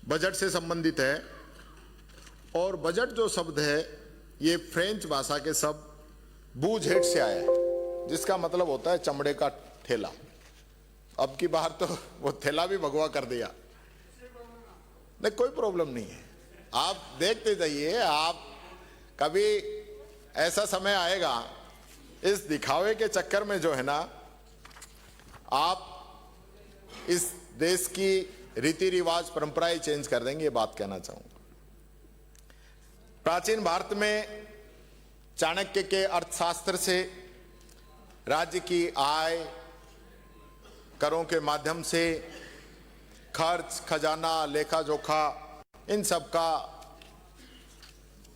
Budget से संबंधित है। और बजट जो शब्द है ये फ्रेंच भाषा के शब्द बूझेट से आया है, जिसका मतलब होता है चमड़े का ठेला। अब की बार तो वो ठेला भी भगवा कर दिया। नहीं, कोई प्रॉब्लम नहीं है, आप देखते जाइए। आप कभी ऐसा समय आएगा इस दिखावे के चक्कर में जो है ना, आप इस देश की रीति रिवाज परंपराएं चेंज कर देंगे, ये बात कहना चाहूंगा। प्राचीन भारत में चाणक्य के अर्थशास्त्र से राज्य की आय, करों के माध्यम से खर्च, खजाना, लेखा जोखा, इन सब का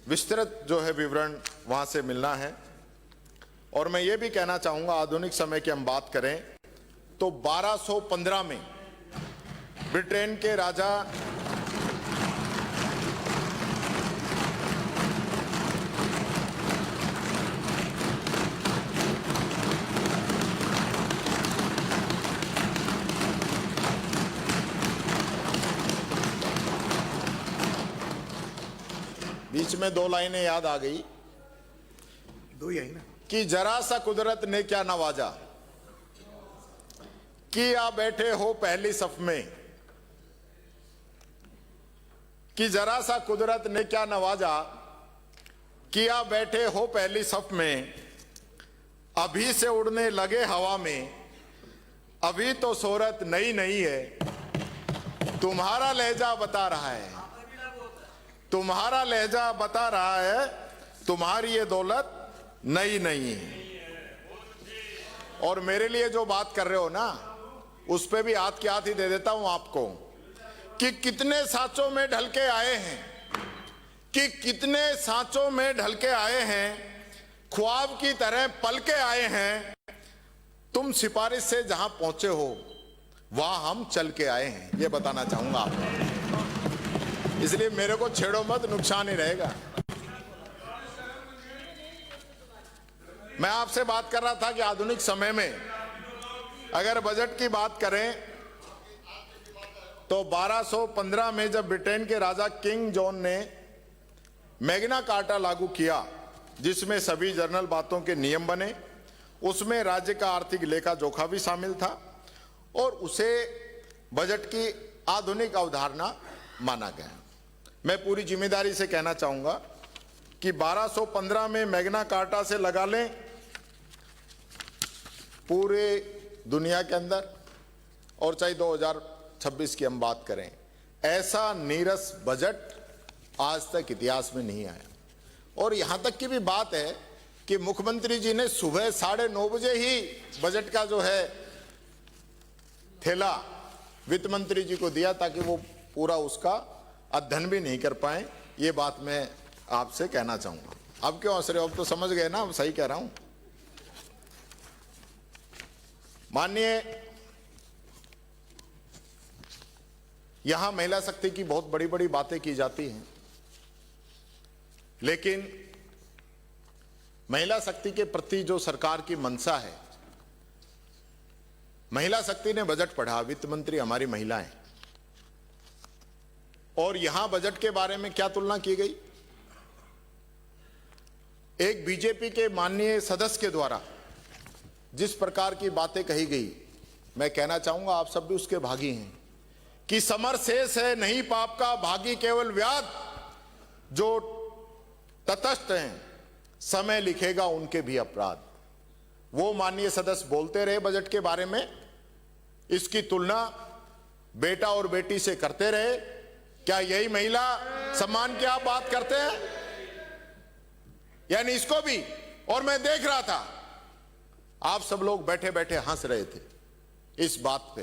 विस्तृत जो है विवरण वहां से मिलना है। और मैं ये भी कहना चाहूंगा, आधुनिक समय की हम बात करें तो 1215 में ब्रिटेन के राजा बीच में दो लाइनें याद आ गई, दो ही आई ना, कि जरा सा कुदरत ने क्या नवाजा, कि आप बैठे हो पहली सफ में, कि जरा सा कुदरत ने क्या नवाजा, कि आप बैठे हो पहली सफ में, अभी से उड़ने लगे हवा में, अभी तो शोहरत नई नई है, तुम्हारा लहजा बता रहा है, तुम्हारा लहजा बता रहा है, तुम्हारी ये दौलत नई नई है। और मेरे लिए जो बात कर रहे हो ना, उस पे भी हाथ के हाथ ही दे देता हूं आपको, कि कितने सांचों में ढल के आए हैं, कि कितने सांचों में ढल के आए हैं, ख्वाब की तरह पल के आए हैं, तुम सिफारिश से जहां पहुंचे हो वहां हम चल के आए हैं, ये बताना चाहूंगा आपको। इसलिए मेरे को छेड़ो मत, नुकसान ही रहेगा। मैं आपसे बात कर रहा था कि आधुनिक समय में अगर बजट की बात करें तो 1215 में जब ब्रिटेन के राजा किंग जॉन ने मैग्ना कार्टा लागू किया, जिसमें सभी जर्नल बातों के नियम बने, उसमें राज्य का आर्थिक लेखा जोखा भी शामिल था और उसे बजट की आधुनिक अवधारणा माना गया। मैं पूरी जिम्मेदारी से कहना चाहूंगा कि 1215 में मैग्ना कार्टा से लगा लें पूरे दुनिया के अंदर, और चाहे 2026 की हम बात करें, ऐसा नीरस बजट आज तक इतिहास में नहीं आया। और यहां तक की भी बात है कि मुख्यमंत्री जी ने सुबह 9:30 बजे ही बजट का जो है थैला वित्त मंत्री जी को दिया, ताकि वो पूरा उसका अध्ययन भी नहीं कर पाए। ये बात मैं आपसे कहना चाहूंगा। अब क्यों हंस रहे हो? अब तो समझ गए ना, सही कह रहा हूं। माननीय, यहां महिला शक्ति की बहुत बड़ी बड़ी बातें की जाती हैं, लेकिन महिला शक्ति के प्रति जो सरकार की मंशा है, महिला शक्ति ने बजट पढ़ा, वित्त मंत्री हमारी महिलाएं, और यहां बजट के बारे में क्या तुलना की गई, एक बीजेपी के माननीय सदस्य के द्वारा जिस प्रकार की बातें कही गई, मैं कहना चाहूंगा आप सब भी उसके भागी हैं, कि समर शेष है नहीं पाप का, भागी केवल व्याध, जो तटस्थ हैं समय लिखेगा उनके भी अपराध। वो माननीय सदस्य बोलते रहे बजट के बारे में, इसकी तुलना बेटा और बेटी से करते रहे। क्या यही महिला सम्मान की आप बात करते हैं? यानी इसको भी, और मैं देख रहा था आप सब लोग बैठे बैठे हंस रहे थे इस बात पे।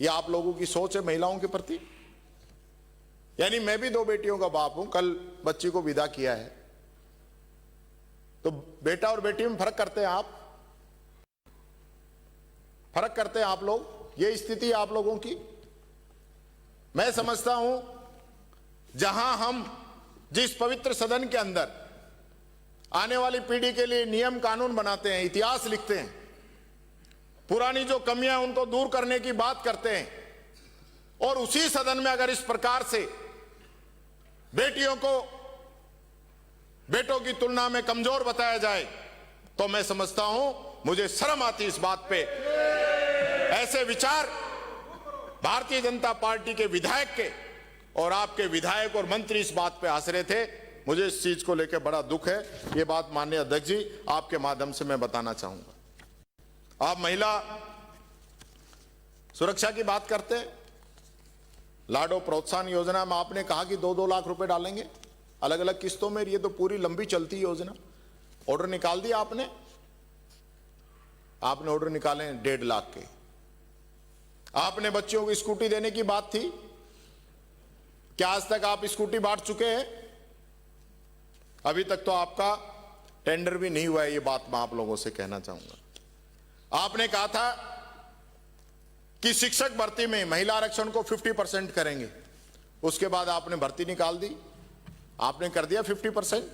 ये आप लोगों की सोच है महिलाओं के प्रति? यानी मैं भी 2 बेटियों का बाप हूं, कल बच्ची को विदा किया है, तो बेटा और बेटी में फर्क करते हैं आप? फर्क करते हैं आप लोग? ये स्थिति आप लोगों की। मैं समझता हूं जहां हम जिस पवित्र सदन के अंदर आने वाली पीढ़ी के लिए नियम कानून बनाते हैं, इतिहास लिखते हैं, पुरानी जो कमियां उनको दूर करने की बात करते हैं, और उसी सदन में अगर इस प्रकार से बेटियों को बेटों की तुलना में कमजोर बताया जाए तो मैं समझता हूं, मुझे शर्म आती इस बात पे। ऐसे विचार भारतीय जनता पार्टी के विधायक के, और आपके विधायक और मंत्री इस बात पे हंस रहे थे। मुझे इस चीज को लेकर बड़ा दुख है। ये बात माननीय अध्यक्ष जी आपके माध्यम से मैं बताना चाहूंगा। आप महिला सुरक्षा की बात करते हैं, लाडो प्रोत्साहन योजना में आपने कहा कि 2-2 लाख रुपए डालेंगे अलग अलग किस्तों में। ये तो पूरी लंबी चलती योजना। ऑर्डर निकाल दिया आपने ऑर्डर निकाले 1.5 लाख के। आपने बच्चों को स्कूटी देने की बात थी, क्या आज तक आप स्कूटी बांट चुके हैं? अभी तक तो आपका टेंडर भी नहीं हुआ है। ये बात मैं आप लोगों से कहना चाहूंगा। आपने कहा था कि शिक्षक भर्ती में महिला आरक्षण को 50% करेंगे। उसके बाद आपने भर्ती निकाल दी, आपने कर दिया 50%।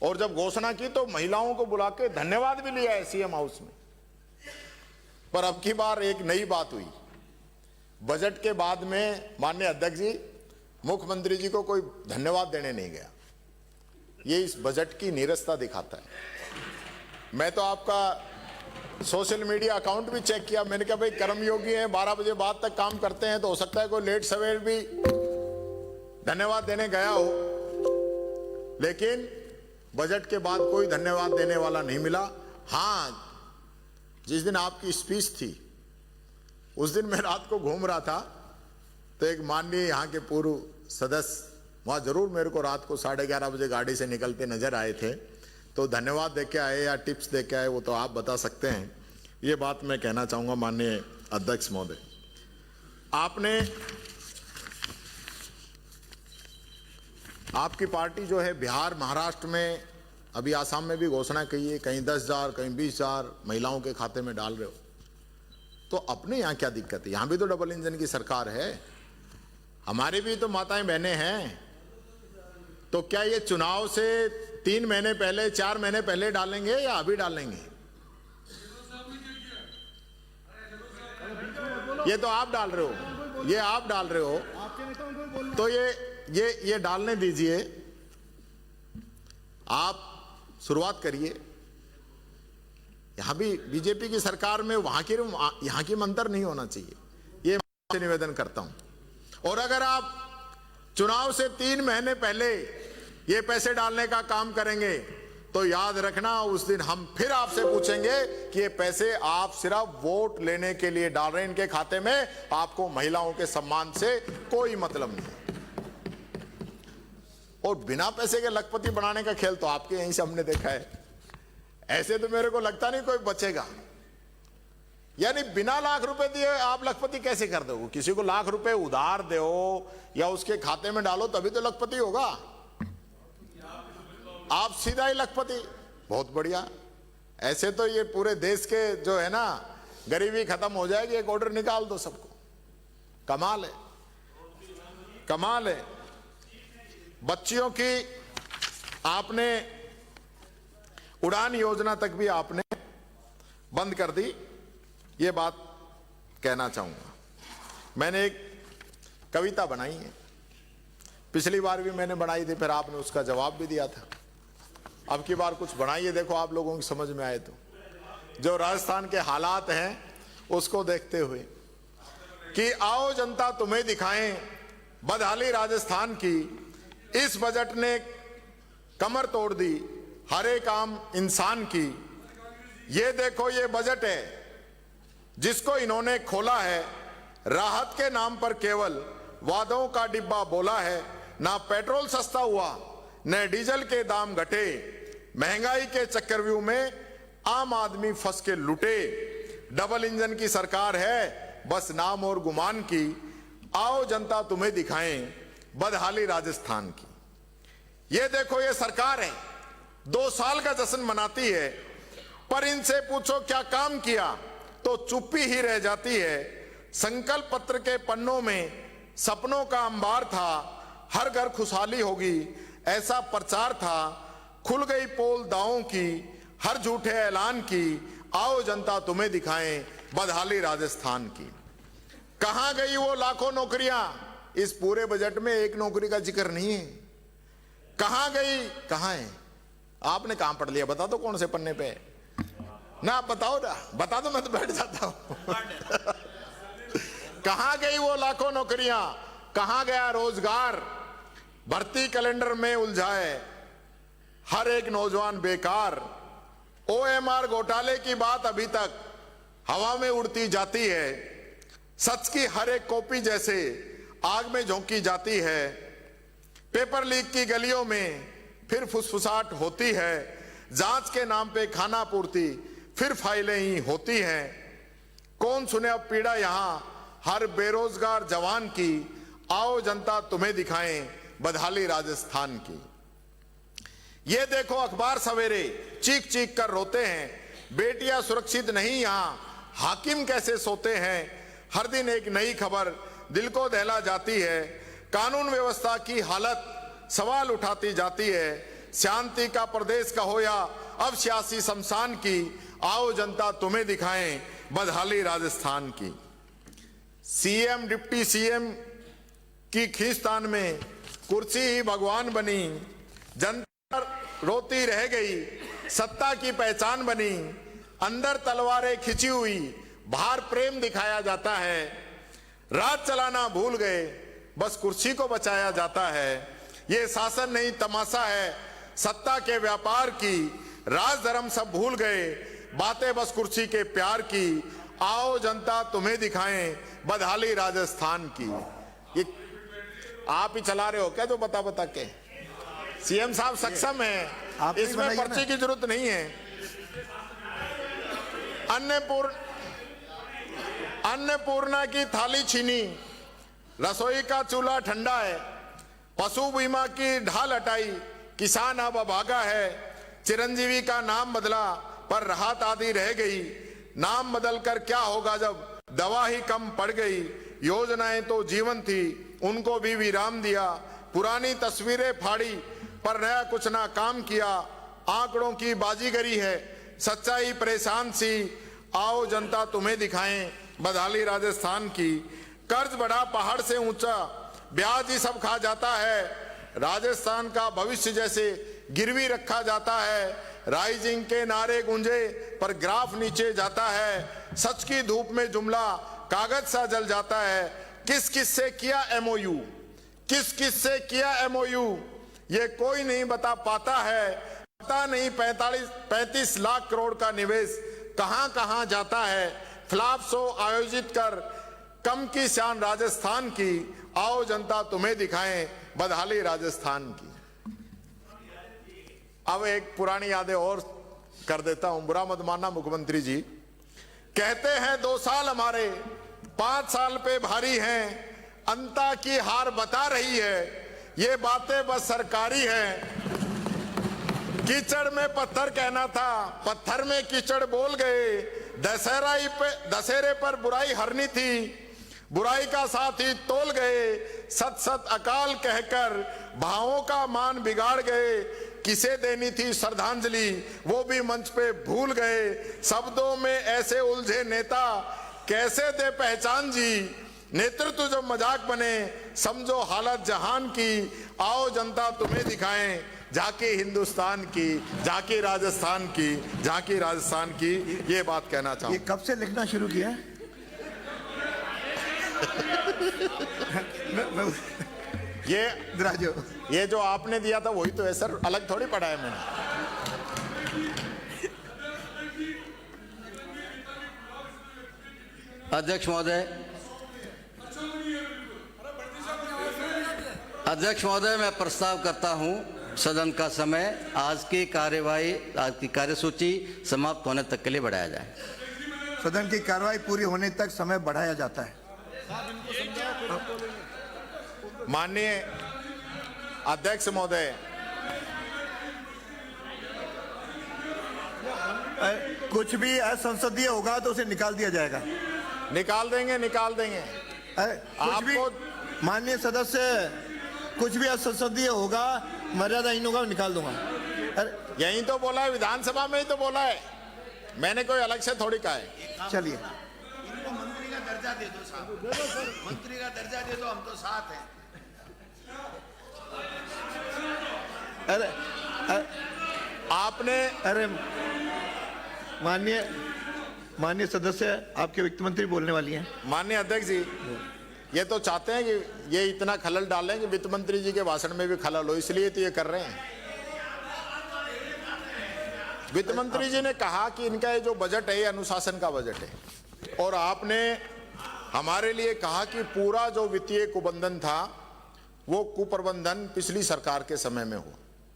और जब घोषणा की तो महिलाओं को बुला के धन्यवाद भी लिया है सीएम हाउस में। पर अब की बार एक नई बात हुई। बजट के बाद में माननीय अध्यक्ष जी, मुख्यमंत्री जी को कोई धन्यवाद देने नहीं गया। ये इस बजट की नीरसता दिखाता है। मैं तो आपका सोशल मीडिया अकाउंट भी चेक किया। मैंने कहा भाई कर्मयोगी हैं, 12 बजे बाद तक काम करते हैं, तो हो सकता है कोई लेट सवेर भी धन्यवाद देने गया हो। लेकिन बजट के बाद कोई धन्यवाद देने वाला नहीं मिला। हां, जिस दिन आपकी स्पीच थी उस दिन मैं रात को घूम रहा था, तो एक माननीय यहाँ के पूर्व सदस्य वहां जरूर मेरे को रात को 11:30 बजे गाड़ी से निकलते नजर आए थे। तो धन्यवाद देके आए या टिप्स देके आए वो तो आप बता सकते हैं। ये बात मैं कहना चाहूंगा माननीय अध्यक्ष महोदय। आपकी पार्टी जो है बिहार महाराष्ट्र में, अभी आसाम में भी घोषणा की है, कहीं 10,000 कहीं 20,000 महिलाओं के खाते में डाल रहे हो। तो अपने यहाँ क्या दिक्कत है? यहां भी तो डबल इंजन की सरकार है, हमारी भी तो माताएं बहनें हैं। तो क्या ये चुनाव से 3 महीने पहले 4 महीने पहले डालेंगे या अभी डालेंगे? ये तो आप डाल रहे हो, ये आप डाल रहे हो। तो ये डालने दीजिए, आप शुरुआत करिए। यहां भी बीजेपी की सरकार में यहां की में अंतर नहीं होना चाहिए, ये मैं निवेदन करता हूं। और अगर आप चुनाव से 3 महीने पहले ये पैसे डालने का काम करेंगे तो याद रखना, उस दिन हम फिर आपसे पूछेंगे कि ये पैसे आप सिर्फ वोट लेने के लिए डाल रहे हैं इनके खाते में, आपको महिलाओं के सम्मान से कोई मतलब नहीं। और बिना पैसे के लखपति बनाने का खेल तो आपके यहीं से हमने देखा है। ऐसे तो मेरे को लगता नहीं कोई बचेगा। यानी बिना लाख रुपए दिए आप लखपति कैसे कर दोगे? किसी को लाख रुपए उधार दो या उसके खाते में डालो तभी तो लखपति होगा। आप सीधा ही लखपति, बहुत बढ़िया। ऐसे तो ये पूरे देश के जो है ना, गरीबी खत्म हो जाएगी। एक ऑर्डर निकाल दो सबको, कमाल है, कमाल है। बच्चियों की आपने उड़ान योजना तक भी आपने बंद कर दी, ये बात कहना चाहूंगा। मैंने एक कविता बनाई है, पिछली बार भी मैंने बनाई थी, फिर आपने उसका जवाब भी दिया था। अब की बार कुछ बनाइए, देखो आप लोगों की समझ में आए तो। जो राजस्थान के हालात हैं उसको देखते हुए कि आओ जनता तुम्हें दिखाएं बदहाली राजस्थान की, इस बजट ने कमर तोड़ दी हर एक आम इंसान की। ये देखो ये बजट है जिसको इन्होंने खोला है, राहत के नाम पर केवल वादों का डिब्बा बोला है। ना पेट्रोल सस्ता हुआ न डीजल के दाम घटे, महंगाई के चक्रव्यूह में आम आदमी फंस के लुटे। डबल इंजन की सरकार है बस नाम और गुमान की, आओ जनता तुम्हें दिखाएं बदहाली राजस्थान की। ये देखो ये सरकार है, 2 साल का जश्न मनाती है, पर इनसे पूछो क्या काम किया तो चुप्पी ही रह जाती है। संकल्प पत्र के पन्नों में सपनों का अंबार था, हर घर खुशहाली होगी ऐसा प्रचार था। खुल गई पोल दावों की, हर झूठे ऐलान की, आओ जनता तुम्हें दिखाएं बदहाली राजस्थान की। कहां गई वो लाखों नौकरियां, इस पूरे बजट में एक नौकरी का जिक्र नहीं है। कहां गई, कहां है? आपने कहां पढ़ लिया? बता दो कौन से पन्ने पे है ना, आप बताओ ना, बता दो, मैं तो बैठ जाता हूं। कहां गई वो लाखों नौकरियां, कहां गया रोजगार? भर्ती कैलेंडर में उलझाए हर एक नौजवान बेकार। ओएमआर घोटाले की बात अभी तक हवा में उड़ती जाती है। सच की हर एक कॉपी जैसे आग में झोंकी जाती है। पेपर लीक की गलियों में फिर फुसफुसाहट होती है। जांच के नाम पे खाना पूर्ति फिर फाइलें ही होती हैं। कौन सुने अब पीड़ा यहां हर बेरोजगार जवान की। आओ जनता तुम्हें दिखाएं बदहाली राजस्थान की। ये देखो अखबार सवेरे चीख चीख कर रोते हैं। बेटियां सुरक्षित नहीं, यहां हाकिम कैसे सोते हैं। हर दिन एक नई खबर दिल को दहला जाती है। कानून व्यवस्था की हालत सवाल उठाती जाती है। शांति का प्रदेश का हो या अब सियासी शमशान की। आओ जनता तुम्हें दिखाएं बदहाली राजस्थान की। सीएम डिप्टी सीएम की खींचतान में कुर्सी ही भगवान बनी। जनता रोती रह गई, सत्ता की पहचान बनी। अंदर तलवारें खिंची हुई, बाहर प्रेम दिखाया जाता है। राज चलाना भूल गए, बस कुर्सी को बचाया जाता है। ये शासन नहीं तमाशा है सत्ता के व्यापार की। राज धर्म सब भूल गए, बातें बस कुर्सी के प्यार की। आओ जनता तुम्हें दिखाएं बदहाली राजस्थान की। ये आप ही चला रहे हो क्या जो बता बता के? सीएम साहब सक्षम है, इसमें पर्ची की जरूरत नहीं है। अन्नपूर्णा की थाली छीनी, रसोई का चूल्हा ठंडा है। पशु बीमा की ढाल हटाई, किसान अब अभागा है। चिरंजीवी का नाम बदला पर राहत आदि रह गई। नाम बदलकर क्या होगा जब दवा ही कम पड़ गई। योजनाएं तो जीवन थी, उनको भी विराम दिया। पुरानी तस्वीरें फाड़ी पर नया कुछ ना काम किया। आंकड़ों की बाजीगरी है, सच्चाई परेशान सी। आओ जनता तुम्हें दिखाएं बदहाली राजस्थान की। कर्ज बढ़ा पहाड़ से ऊंचा, ब्याज ही सब खा जाता है। राजस्थान का भविष्य जैसे गिरवी रखा जाता है। राइजिंग के नारे गूंजे पर ग्राफ नीचे जाता है। सच की धूप में जुमला कागज सा जल जाता है। किस किस से किया एमओयू, किस किस से किया एमओयू, ये कोई नहीं बता पाता है। पता नहीं 35 लाख करोड़ का निवेश कहां कहां जाता है। फ्लॉप शो आयोजित कर कम की शान राजस्थान की। आओ जनता तुम्हें दिखाएं बदहाली राजस्थान की। अब एक पुरानी यादें और कर देता हूं, बुरा मत मानना मुख्यमंत्री जी। कहते हैं 2 साल हमारे 5 साल पे भारी हैं। अंता की हार बता रही है, ये बातें बस सरकारी हैं। कीचड़ में पत्थर कहना था, पत्थर में कीचड़ बोल गए। दशहरे पर बुराई हरनी थी, बुराई का साथ ही तोल गए। सत सत अकाल कहकर भावों का मान बिगाड़ गए। किसे देनी थी श्रद्धांजलि, वो भी मंच पे भूल गए। शब्दों में ऐसे उलझे नेता कैसे दे पहचान जी। नेतृत्व जो मजाक बने, समझो हालत जहान की। आओ जनता तुम्हें दिखाएं झांकी हिंदुस्तान की, झांकी राजस्थान की, झांकी राजस्थान की। ये बात कहना चाहूं। ये कब से लिखना शुरू किया है? ये जो आपने दिया था वही तो है सर, अलग थोड़ी पढ़ा है मैंने। अध्यक्ष महोदय, मैं प्रस्ताव करता हूं सदन का समय आज की कार्यवाही, आज की कार्यसूची समाप्त होने तक के लिए बढ़ाया जाए। सदन की कार्रवाई पूरी होने तक समय बढ़ाया जाता है। माननीय अध्यक्ष महोदय, कुछ भी असंसदीय होगा तो उसे निकाल दिया जाएगा। निकाल देंगे। कुछ भी माननीय सदस्य, कुछ भी असंसदीय होगा, मर्यादाहीन होगा, निकाल दूंगा। यही तो बोला है, विधानसभा में ही तो बोला है, मैंने कोई अलग से थोड़ी कहा है। चलिए। दर्जा दे दो साहब, मंत्री का दर्जा दे दो, हम तो साथ हैं। अरे आपने अरे माननीय सदस्य, आपके वित्त मंत्री बोलने वाली हैं। माननीय अध्यक्ष जी, ये तो चाहते हैं कि ये इतना खलल डालें कि वित्त मंत्री जी के भाषण में भी खलल हो, इसलिए तो ये कर रहे हैं। वित्त मंत्री जी ने कहा कि इनका ये जो बजट है ये अनुशासन का बजट है, और आपने हमारे लिए कहा कि पूरा जो वित्तीय कुप्रबंधन था वो कुप्रबंधन पिछली सरकार के समय में हो,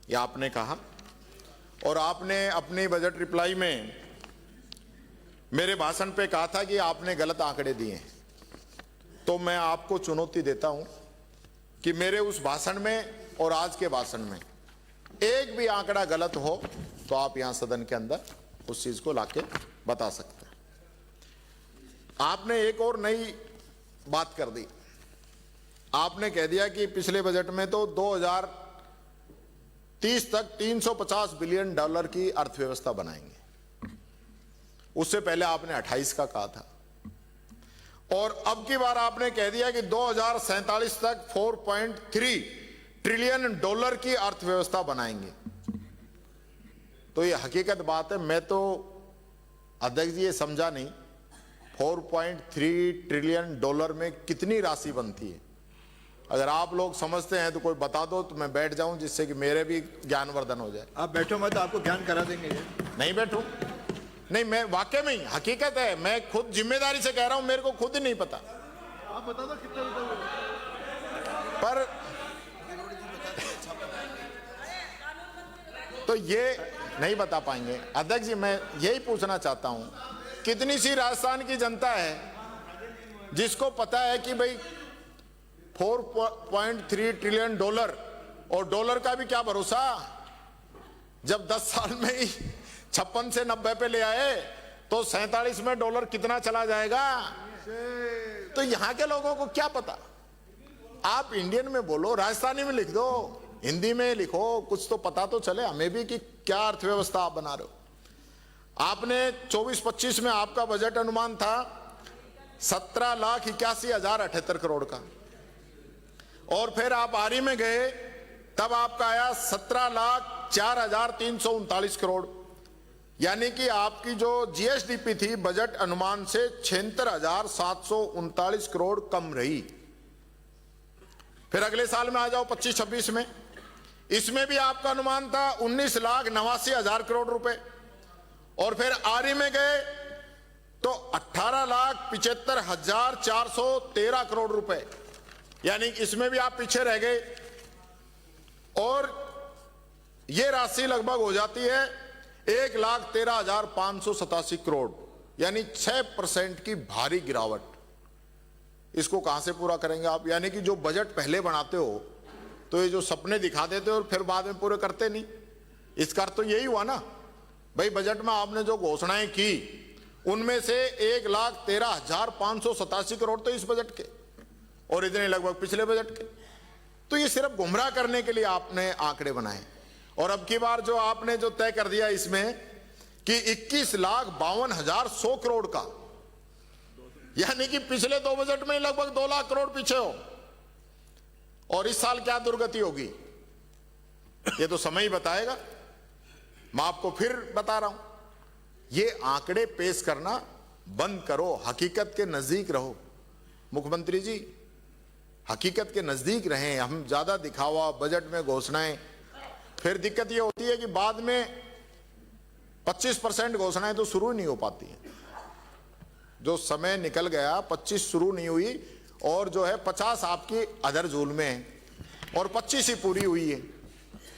ये आपने कहा। और आपने अपनी बजट रिप्लाई में मेरे भाषण पे कहा था कि आपने गलत आंकड़े दिए हैं। तो मैं आपको चुनौती देता हूं कि मेरे उस भाषण में और आज के भाषण में एक भी आंकड़ा गलत हो तो आप यहां सदन के अंदर उस चीज को लाके बता सकते हैं। आपने एक और नई बात कर दी, आपने कह दिया कि पिछले बजट में तो 2030 तक $350 बिलियन की अर्थव्यवस्था बनाएंगे। उससे पहले आपने 28 का कहा था, और अब की बार आपने कह दिया कि 2047 तक $4.3 ट्रिलियन की अर्थव्यवस्था बनाएंगे। तो ये हकीकत बात है। मैं तो अध्यक्ष जी ये समझा नहीं, 4.3 ट्रिलियन में कितनी राशि बनती है। अगर आप लोग समझते हैं तो कोई बता दो तो मैं बैठ जाऊं, जिससे कि मेरे भी ज्ञानवर्धन हो जाए। आप बैठो मत, आपको ज्ञान करा देंगे। नहीं बैठूं, नहीं, मैं वाकई में हकीकत है, मैं खुद जिम्मेदारी से कह रहा हूं, मेरे को खुद ही नहीं पता। आप बता दो कितना पर तो ये नहीं बता पाएंगे। अध्यक्ष जी, मैं यही पूछना चाहता हूं, कितनी सी राजस्थान की जनता है जिसको पता है कि भाई 4.3 ट्रिलियन और डॉलर का भी क्या भरोसा, जब 10 साल में ही 56 से 90 पे ले आए तो 47 में डॉलर कितना चला जाएगा। तो यहां के लोगों को क्या पता। आप इंडियन में बोलो, राजस्थानी में लिख दो, हिंदी में लिखो, कुछ तो पता तो चले हमें भी कि क्या अर्थव्यवस्था आप बना रहे हो। आपने 24-25 में आपका बजट अनुमान था 17,81,078 करोड़ का, और फिर आप आरी में गए तब आपका आया 17,04,339 करोड़, यानी कि आपकी जो जीएसडीपी थी बजट अनुमान से 76,739 करोड़ कम रही। फिर अगले साल में आ जाओ 25-26 में, इसमें भी आपका अनुमान था 19,89,000 करोड़ रुपए, और फिर आरी में गए तो 18,75,413 करोड़ रुपए, यानी इसमें भी आप पीछे रह गए। और ये राशि लगभग हो जाती है 1,13,587 करोड़, यानी 6% की भारी गिरावट। इसको कहां से पूरा करेंगे आप। यानी कि जो बजट पहले बनाते हो तो ये जो सपने दिखा देते हो और फिर बाद में पूरे करते नहीं। इसका अर्थ तो यही हुआ ना भाई, बजट में आपने जो घोषणाएं की उनमें से 1,13,587 करोड़ तो इस बजट के, और इतने लगभग पिछले बजट के। तो ये सिर्फ गुमराह करने के लिए आपने आंकड़े बनाए। और अब की बार जो आपने जो तय कर दिया इसमें कि 21,52,100 करोड़ का, यानी कि पिछले 2 बजट में लगभग 2 लाख करोड़ पीछे हो। और इस साल क्या दुर्गति होगी ये तो समय ही बताएगा। मैं आपको फिर बता रहा हूं, ये आंकड़े पेश करना बंद करो, हकीकत के नजदीक रहो। मुख्यमंत्री जी, हकीकत के नजदीक रहें। हम ज्यादा दिखावा, बजट में घोषणाएं, फिर दिक्कत ये होती है कि बाद में 25% घोषणाएं तो शुरू नहीं हो पाती हैं। जो समय निकल गया 25 शुरू नहीं हुई, और जो है 50 आपकी अदर झूल में है, और 25 ही पूरी हुई है।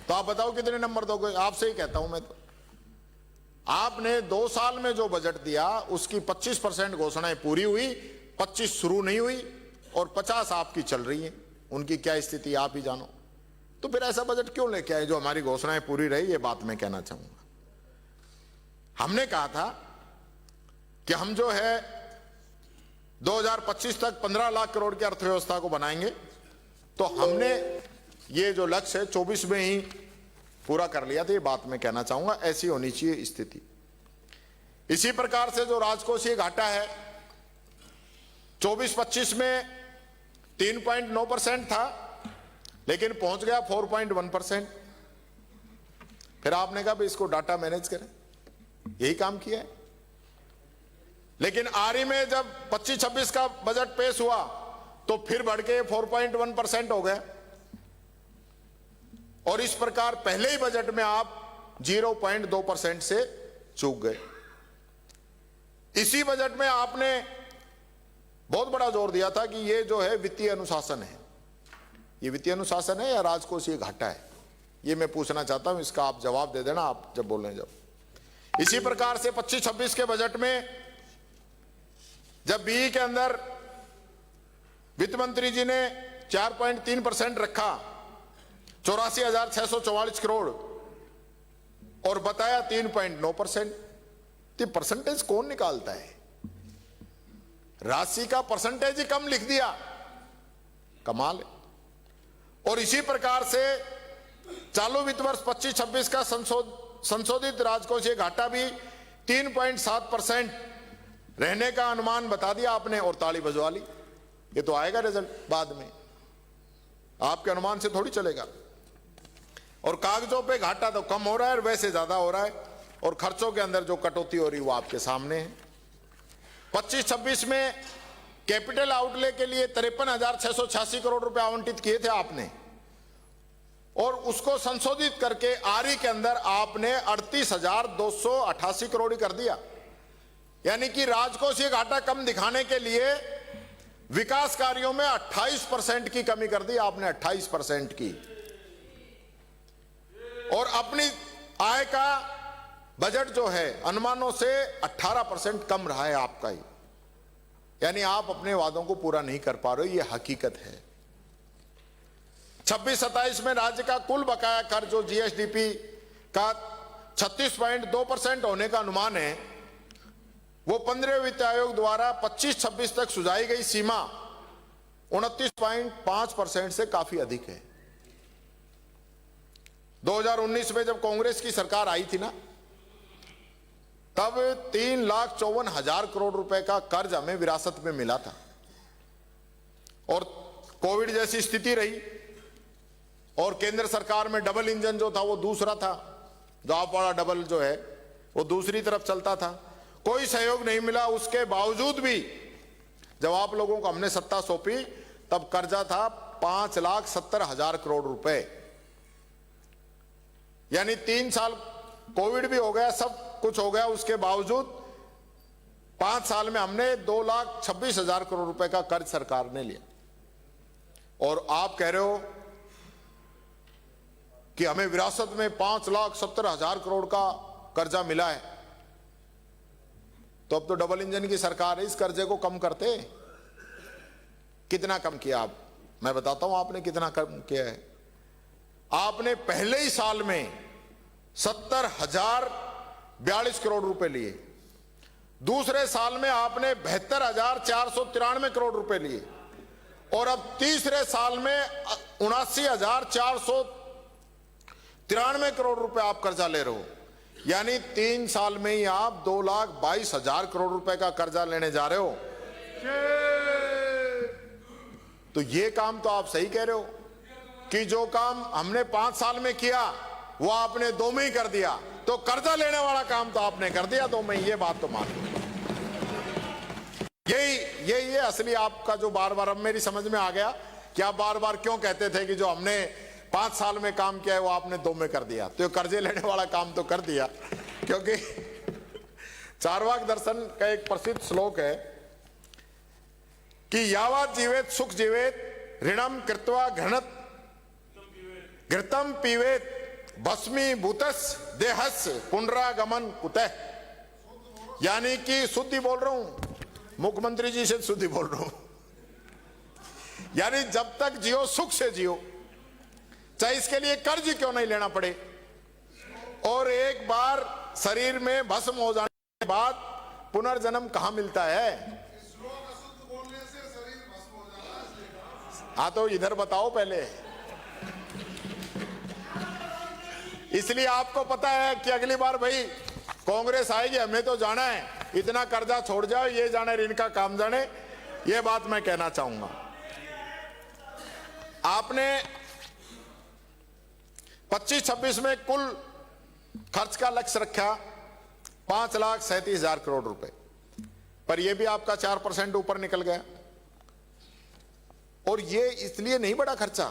तो आप बताओ कितने नंबर दोगे। आपसे ही कहता हूं मैं, तो आपने 2 साल में जो बजट दिया उसकी 25% घोषणाएं पूरी हुई, 25 शुरू नहीं हुई, और 50 आपकी चल रही हैं। उनकी क्या स्थिति आप ही जानो। तो फिर ऐसा बजट क्यों लेके आए जो हमारी घोषणाएं पूरी रही। ये बात मैं कहना चाहूंगा। हमने कहा था कि हम जो है 2025 तक 15 लाख करोड़ की अर्थव्यवस्था को बनाएंगे। तो हमने ये जो लक्ष्य है 24 में ही पूरा कर लिया था। ये बात मैं कहना चाहूंगा, ऐसी होनी चाहिए स्थिति। इसी प्रकार से जो राजकोषीय घाटा है 24-25 में 3.9% था, लेकिन पहुंच गया 4.1%। फिर आपने कहा भाई इसको डाटा मैनेज करें, यही काम किया है। लेकिन आरई में जब 25-26 का बजट पेश हुआ तो फिर बढ़ के 4.1% हो गया, और इस प्रकार पहले ही बजट में आप 0.2% से चूक गए। इसी बजट में आपने बहुत बड़ा जोर दिया था कि ये जो है वित्तीय अनुशासन है। ये वित्तीय अनुशासन है या राजकोषीय घाटा है, ये मैं पूछना चाहता हूं, इसका आप जवाब दे देना आप जब बोल रहे हैं। जब इसी प्रकार से 25-26 के बजट में जब बीई के अंदर वित्त मंत्री जी ने 4.3% रखा, 84,644 करोड़, और बताया 3.9%, तो परसेंटेज कौन निकालता है? राशि का परसेंटेज ही कम लिख दिया, कमाल है। और इसी प्रकार से चालू वित्त वर्ष 25-26 का संशोधित राजकोषीय घाटा भी 3.7% रहने का अनुमान बता दिया आपने, और ताली बजवा ली। ये तो आएगा रिजल्ट बाद में, आपके अनुमान से थोड़ी चलेगा। और कागजों पे घाटा तो कम हो रहा है और वैसे ज्यादा हो रहा है, और खर्चों के अंदर जो कटौती हो रही है वो आपके सामने है। 25-26 में कैपिटल आउटले के लिए 53,686 करोड़ रुपए आवंटित किए थे आपने, और उसको संशोधित करके आरई के अंदर आपने 38,288 करोड़ ही कर दिया। यानी कि राजकोषीय घाटा कम दिखाने के लिए विकास कार्यों में 28% की कमी कर दी आपने, 28% की। और अपनी आय का बजट जो है अनुमानों से 18% कम रहा है आपका ही, यानी आप अपने वादों को पूरा नहीं कर पा रहे हो, ये हकीकत है। 26-27 में राज्य का कुल बकाया कर जो जीएसडीपी का 36.2% होने का अनुमान है, वो 15वें वित्त आयोग द्वारा 25-26 तक सुझाई गई सीमा 29.5% से काफी अधिक है। 2019 में जब कांग्रेस की सरकार आई थी ना, तब 3,54,000 करोड़ रुपए का कर्ज हमें विरासत में मिला था, और कोविड जैसी स्थिति रही, और केंद्र सरकार में डबल इंजन जो था वो दूसरा था, दाव वाला डबल जो है वो दूसरी तरफ चलता था, कोई सहयोग नहीं मिला। उसके बावजूद भी जब आप लोगों को हमने सत्ता सौंपी तब कर्जा था 5,70,000 करोड़ रुपए, यानी 3 साल कोविड भी हो गया, सब कुछ हो गया, उसके बावजूद 5 साल में हमने 2,26,000 करोड़ रुपए का कर्ज सरकार ने लिया। और आप कह रहे हो कि हमें विरासत में 5,70,000 करोड़ का कर्जा मिला है, तो अब तो डबल इंजन की सरकार है, इस कर्जे को कम करते। कितना कम किया आप? मैं बताता हूं आपने कितना कम किया है। आपने पहले ही साल में 70,042 करोड़ रुपए लिए, दूसरे साल में आपने 72,493 करोड़ रुपए लिए, और अब तीसरे साल में 79,493 करोड़ रुपए आप कर्जा ले रहे हो। यानी 3 साल में ही आप 2,22,000 करोड़ रुपए का कर्जा लेने जा रहे हो। तो ये काम तो आप सही कह रहे हो कि जो काम हमने 5 साल में किया वो आपने 2 में ही कर दिया, तो कर्जा लेने वाला काम तो आपने कर दिया 2 में। ये बात तो मान लो। यही है असली आपका जो बार बार अब मेरी समझ में आ गया कि आप बार बार क्यों कहते थे कि जो हमने 5 साल में काम किया है वो आपने 2 में कर दिया। तो कर्जे लेने वाला काम तो कर दिया, क्योंकि चार्वाक दर्शन का एक प्रसिद्ध श्लोक है कि यावत् जीवेत सुख जीवेत ऋणम कृत्वा घृतम पीवेत भस्मी भूतस देहस पुनरागमन कुतः। यानी कि शुद्धि बोल रहा हूं, मुख्यमंत्री जी से शुद्धि बोल रहा हूं, यानी जब तक जियो सुख से जियो, चाहे इसके लिए कर्ज क्यों नहीं लेना पड़े। और एक बार शरीर में भस्म हो जाने के बाद पुनर्जन्म कहां मिलता है? हाँ तो इधर बताओ पहले। इसलिए आपको पता है कि अगली बार भाई कांग्रेस आएगी, हमें तो जाना है, इतना कर्जा छोड़ जाओ, ये जाने ऋण का काम जाने, यह बात मैं कहना चाहूंगा। आपने 25-26 में कुल खर्च का लक्ष्य रखा 5,37,000 करोड़ रुपए, पर यह भी आपका 4% ऊपर निकल गया। और यह इसलिए नहीं बढ़ा खर्चा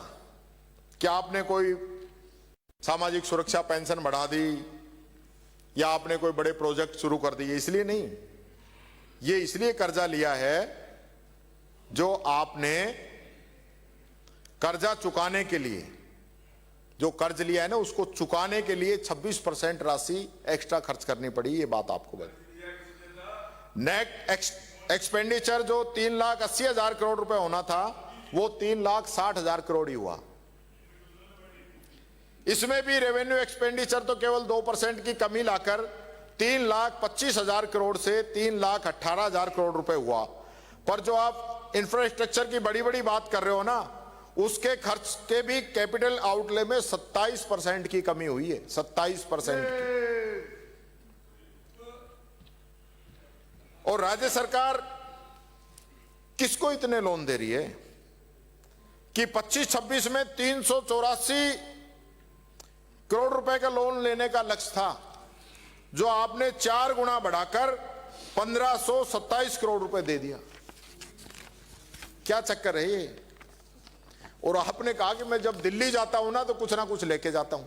कि आपने कोई सामाजिक सुरक्षा पेंशन बढ़ा दी या आपने कोई बड़े प्रोजेक्ट शुरू कर दिए, इसलिए नहीं। ये इसलिए कर्जा लिया है जो आपने कर्जा चुकाने के लिए, जो कर्ज लिया है ना, उसको चुकाने के लिए 26% राशि एक्स्ट्रा खर्च करनी पड़ी। ये बात आपको बता। नेट एक्सपेंडिचर जो 3,80,000 करोड़ रुपए होना था वो 3,60,000 करोड़ ही हुआ। इसमें भी रेवेन्यू एक्सपेंडिचर तो केवल 2% की कमी लाकर 3,25,000 करोड़ से 3,18,000 करोड़ रुपए हुआ। पर जो आप इंफ्रास्ट्रक्चर की बड़ी बड़ी बात कर रहे हो ना, उसके खर्च के भी कैपिटल आउटले में 27% की कमी हुई है, 27% की। और राज्य सरकार किसको इतने लोन दे रही है कि 25-26 में 384 करोड़ रुपए का लोन लेने का लक्ष्य था, जो आपने 4 गुना बढ़ाकर 1,527 करोड़ रुपए दे दिया। क्या चक्कर है ये? और आपने कहा कि मैं जब दिल्ली जाता हूं ना तो कुछ ना कुछ लेके जाता हूं।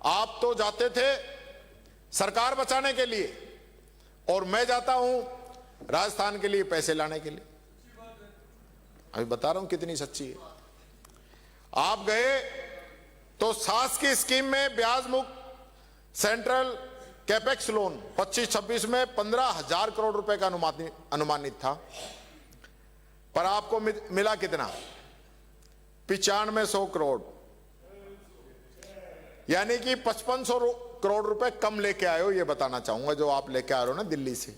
आप तो जाते थे सरकार बचाने के लिए और मैं जाता हूं राजस्थान के लिए पैसे लाने के लिए। अभी बता रहा हूं कितनी सच्ची है। आप गए तो सास की स्कीम में ब्याज मुक्त सेंट्रल कैपेक्स लोन 25-26 में 15,000 करोड़ रुपए का अनुमानित था, पर आपको मिला कितना? 9500 करोड़, यानी कि 5500 करोड़ रुपए कम लेके आए हो। ये बताना चाहूंगा जो आप लेके आ रहे हो ना दिल्ली से।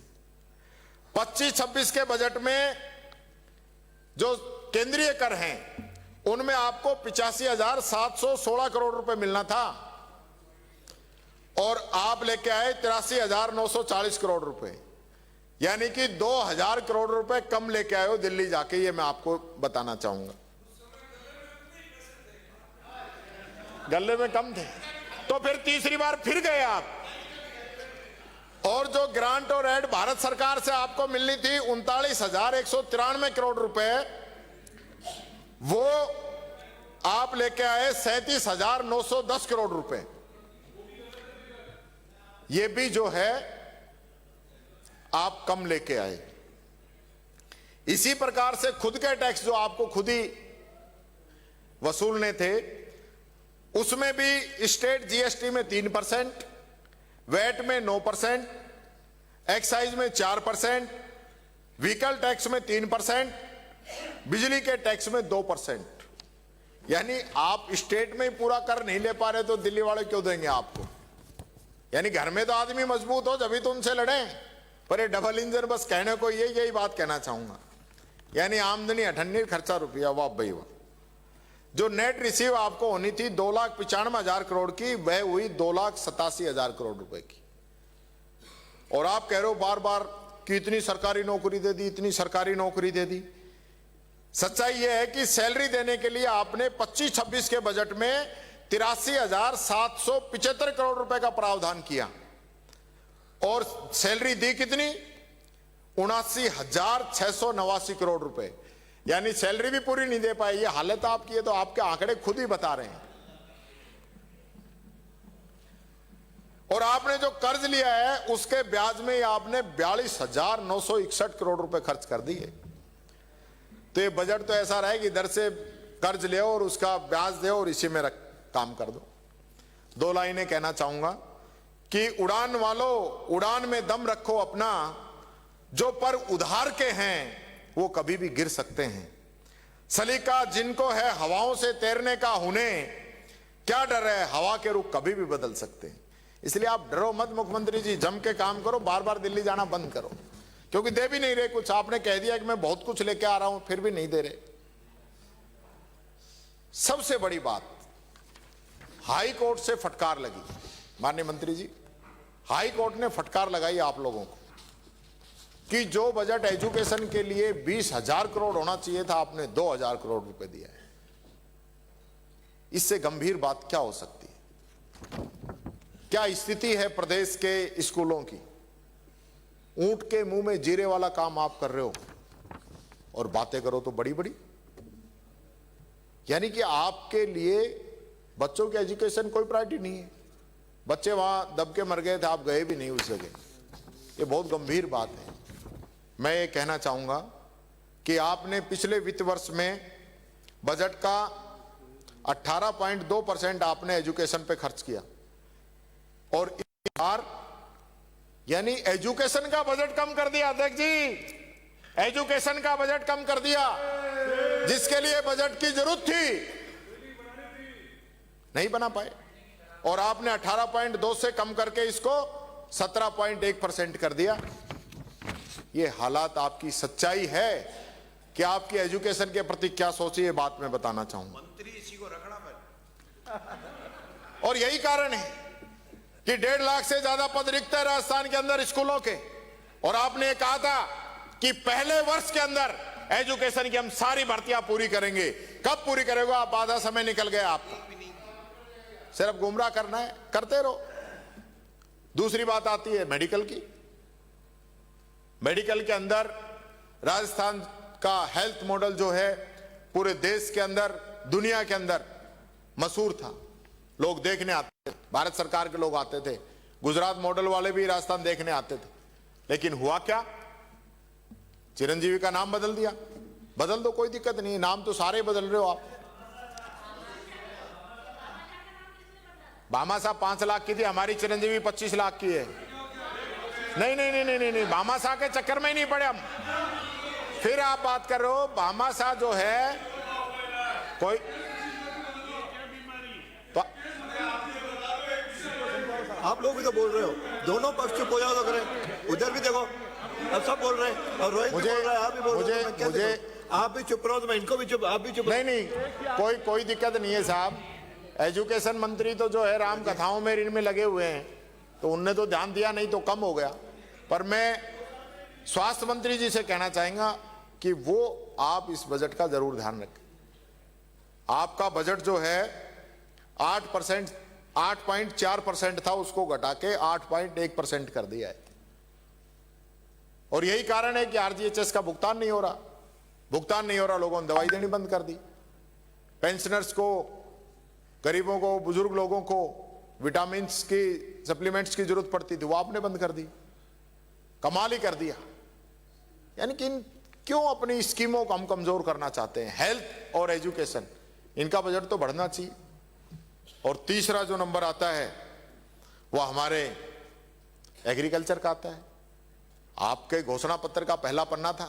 25-26 के बजट में जो केंद्रीय कर हैं उनमें आपको 85,716 करोड़ रुपए मिलना था और आप लेके आए 83,940 करोड़ रुपए, यानी कि 2,000 करोड़ रुपए कम लेके आए हो दिल्ली जाके। ये मैं आपको बताना चाहूंगा। गले में कम थे तो फिर तीसरी बार फिर गए आप, और जो ग्रांट और एड भारत सरकार से आपको मिलनी थी 39,193 करोड़ रुपए, वो आप लेके आए 37,910 करोड़ रुपए। ये भी जो है आप कम लेके आए। इसी प्रकार से खुद के टैक्स जो आपको खुद ही वसूलने थे, उसमें भी स्टेट जीएसटी में 3%, वैट में 9%, एक्साइज में 4%, व्हीकल टैक्स में 3%, बिजली के टैक्स में 2%। यानी आप स्टेट में ही पूरा कर नहीं ले पा रहे तो दिल्ली वाले क्यों देंगे आपको? यानी घर में तो आदमी मजबूत हो जब तो उनसे लड़े। पर ये डबल इंजन बस कहने को यही बात कहना चाहूंगा। यानी आमदनी 98, खर्चा रुपया, वाह भाई वाह। जो नेट रिसीव आपको होनी थी 2,95,000 करोड़ की, वह हुई 2,87,000 करोड़ रुपए की। और आप कह रहे हो बार बार कि इतनी सरकारी नौकरी दे दी, इतनी सरकारी नौकरी दे दी। सच्चाई यह है कि सैलरी देने के लिए आपने 25-26 के बजट में 83,775 करोड़ रुपए का प्रावधान किया और सैलरी दी कितनी? 79,689 करोड़ रुपए। यानी सैलरी भी पूरी नहीं दे पाई। ये हालत आपकी है तो आपके आंकड़े खुद ही बता रहे हैं। और आपने जो कर्ज लिया है उसके ब्याज में आपने 42,961 करोड़ रुपए खर्च कर दिए। तो ये बजट तो ऐसा रहा है कि इधर से कर्ज ले और उसका ब्याज दे और इसी में काम कर दो। 2 लाइनें कहना चाहूंगा कि उड़ान वालों, उड़ान में दम रखो अपना, जो पर उधार के हैं वो कभी भी गिर सकते हैं। सलीका जिनको है हवाओं से तैरने का हुने, क्या डर है हवा के रुख कभी भी बदल सकते हैं। इसलिए आप डरो मत मुख्यमंत्री जी, जम के काम करो, बार बार दिल्ली जाना बंद करो, क्योंकि दे भी नहीं रहे कुछ। आपने कह दिया कि मैं बहुत कुछ लेके आ रहा हूं, फिर भी नहीं दे रहे। सबसे बड़ी बात, हाई कोर्ट से फटकार लगी। माननीय मंत्री जी, हाई कोर्ट ने फटकार लगाई आप लोगों को कि जो बजट एजुकेशन के लिए 20,000 करोड़ होना चाहिए था, आपने 2,000 करोड़ रुपए दिया है। इससे गंभीर बात क्या हो सकती है? क्या स्थिति है प्रदेश के स्कूलों की? ऊंट के मुंह में जीरे वाला काम आप कर रहे हो और बातें करो तो बड़ी बड़ी। यानी कि आपके लिए बच्चों के एजुकेशन कोई प्रायोरिटी नहीं है। बच्चे वहां दब के मर गए थे, आप गए भी नहीं उस जगह। ये बहुत गंभीर बात है। मैं ये कहना चाहूंगा कि आपने पिछले वित्त वर्ष में बजट का 18.2% आपने एजुकेशन पे खर्च किया, और इस बार यानी एजुकेशन का बजट कम कर दिया। अध्यक्ष जी, एजुकेशन का बजट कम कर दिया, जिसके लिए बजट की जरूरत थी, नहीं बना पाए। और आपने 18.2 से कम करके इसको 17.1% कर दिया। ये हालात आपकी सच्चाई है कि आपकी एजुकेशन के प्रति क्या सोची, ये बात मैं बताना चाहूंगा। मंत्री इसी को रखना और यही कारण है कि 1.5 लाख से ज्यादा पद रिक्त है राजस्थान के अंदर स्कूलों के। और आपने कहा था कि पहले वर्ष के अंदर एजुकेशन की हम सारी भर्तियां पूरी करेंगे। कब पूरी करेगा आप? आधा समय निकल गया आपका। सिर्फ गुमराह करना है, करते रहो। दूसरी बात आती है मेडिकल की। मेडिकल के अंदर राजस्थान का हेल्थ मॉडल जो है पूरे देश के अंदर, दुनिया के अंदर मशहूर था। लोग देखने आते थे, भारत सरकार के लोग आते थे, गुजरात मॉडल वाले भी राजस्थान देखने आते थे। लेकिन हुआ क्या? चिरंजीवी का नाम बदल दिया। बदल दो, कोई दिक्कत नहीं, नाम तो सारे बदल रहे हो आप। भामा साहब 5 लाख की थी, हमारी चिरंजीवी 25 लाख की है। नहीं नहीं नहीं नहीं नहीं, भामा साहब के चक्कर में ही नहीं पड़े हम। फिर आप बात कर रहे हो भामा साहब जो है कोई तो आप लोग भी तो बोल रहे हो, दोनों पक्ष चुप हो जाओ तो करें। उधर भी देखो, अब सब बोल रहे हैं, और रोहित भी बोल रहा है, आप भी बोल रहे हो, मुझे आप भी चुप रहो तो मैं इनको भी चुप, आप भी चुप। नहीं नहीं, कोई दिक्कत नहीं है साहब। एजुकेशन मंत्री तो जो है राम कथाओं में इनमें लगे हुए हैं, तो उनने तो ध्यान दिया नहीं तो कम हो गया। पर मैं स्वास्थ्य मंत्री जी से कहना चाहूंगा कि वो आप इस बजट का जरूर ध्यान रखें। आपका बजट जो है 8.4% था, उसको घटा के 8.1% कर दिया है। और यही कारण है कि आरजीएचएस का भुगतान नहीं हो रहा। भुगतान नहीं हो रहा, लोगों ने दवाई देनी बंद कर दी। पेंशनर्स को, गरीबों को, बुजुर्ग लोगों को विटामिन की सप्लीमेंट्स की जरूरत पड़ती थी, वो आपने बंद कर दी। कमाल ही कर दिया। यानी कि क्यों अपनी स्कीमों को हम कमजोर करना चाहते हैं? हेल्थ और एजुकेशन, इनका बजट तो बढ़ना चाहिए। और तीसरा जो नंबर आता है वो हमारे एग्रीकल्चर का आता है। आपके घोषणा पत्र का पहला पन्ना था,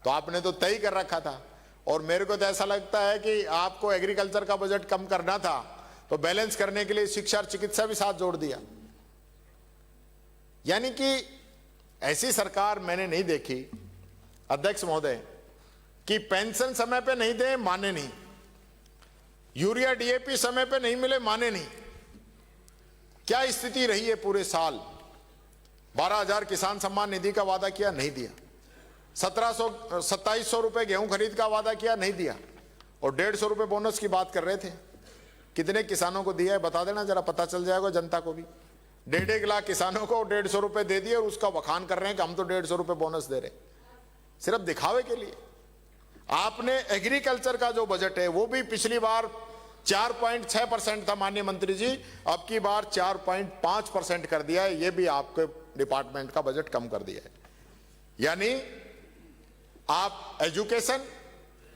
तो आपने तो तय कर रखा था। और मेरे को तो ऐसा लगता है कि आपको एग्रीकल्चर का बजट कम करना था, तो बैलेंस करने के लिए शिक्षा और चिकित्सा भी साथ जोड़ दिया। यानी कि ऐसी सरकार मैंने नहीं देखी अध्यक्ष महोदय कि पेंशन समय पे नहीं दे, माने नहीं। यूरिया डीएपी समय पे नहीं मिले, माने नहीं। क्या स्थिति रही है पूरे साल? 12,000 किसान सम्मान निधि का वादा किया, नहीं दिया। 2700 रुपए गेहूं खरीद का वादा किया, नहीं दिया। और 150 रुपए बोनस की बात कर रहे थे। कितने किसानों को दिया है बता देना जरा, पता चल जाएगा जनता को भी। 1.5 लाख किसानों को 150 रुपए दे दिए और उसका बखान कर रहे हैं कि हम तो 150 रुपए बोनस दे रहे हैं, सिर्फ दिखावे के लिए। आपने एग्रीकल्चर का जो बजट है वो भी पिछली बार 4.6% था माननीय मंत्री जी, अब की बार 4.5% कर दिया है। ये भी आपके डिपार्टमेंट का बजट कम कर दिया है। यानी आप एजुकेशन,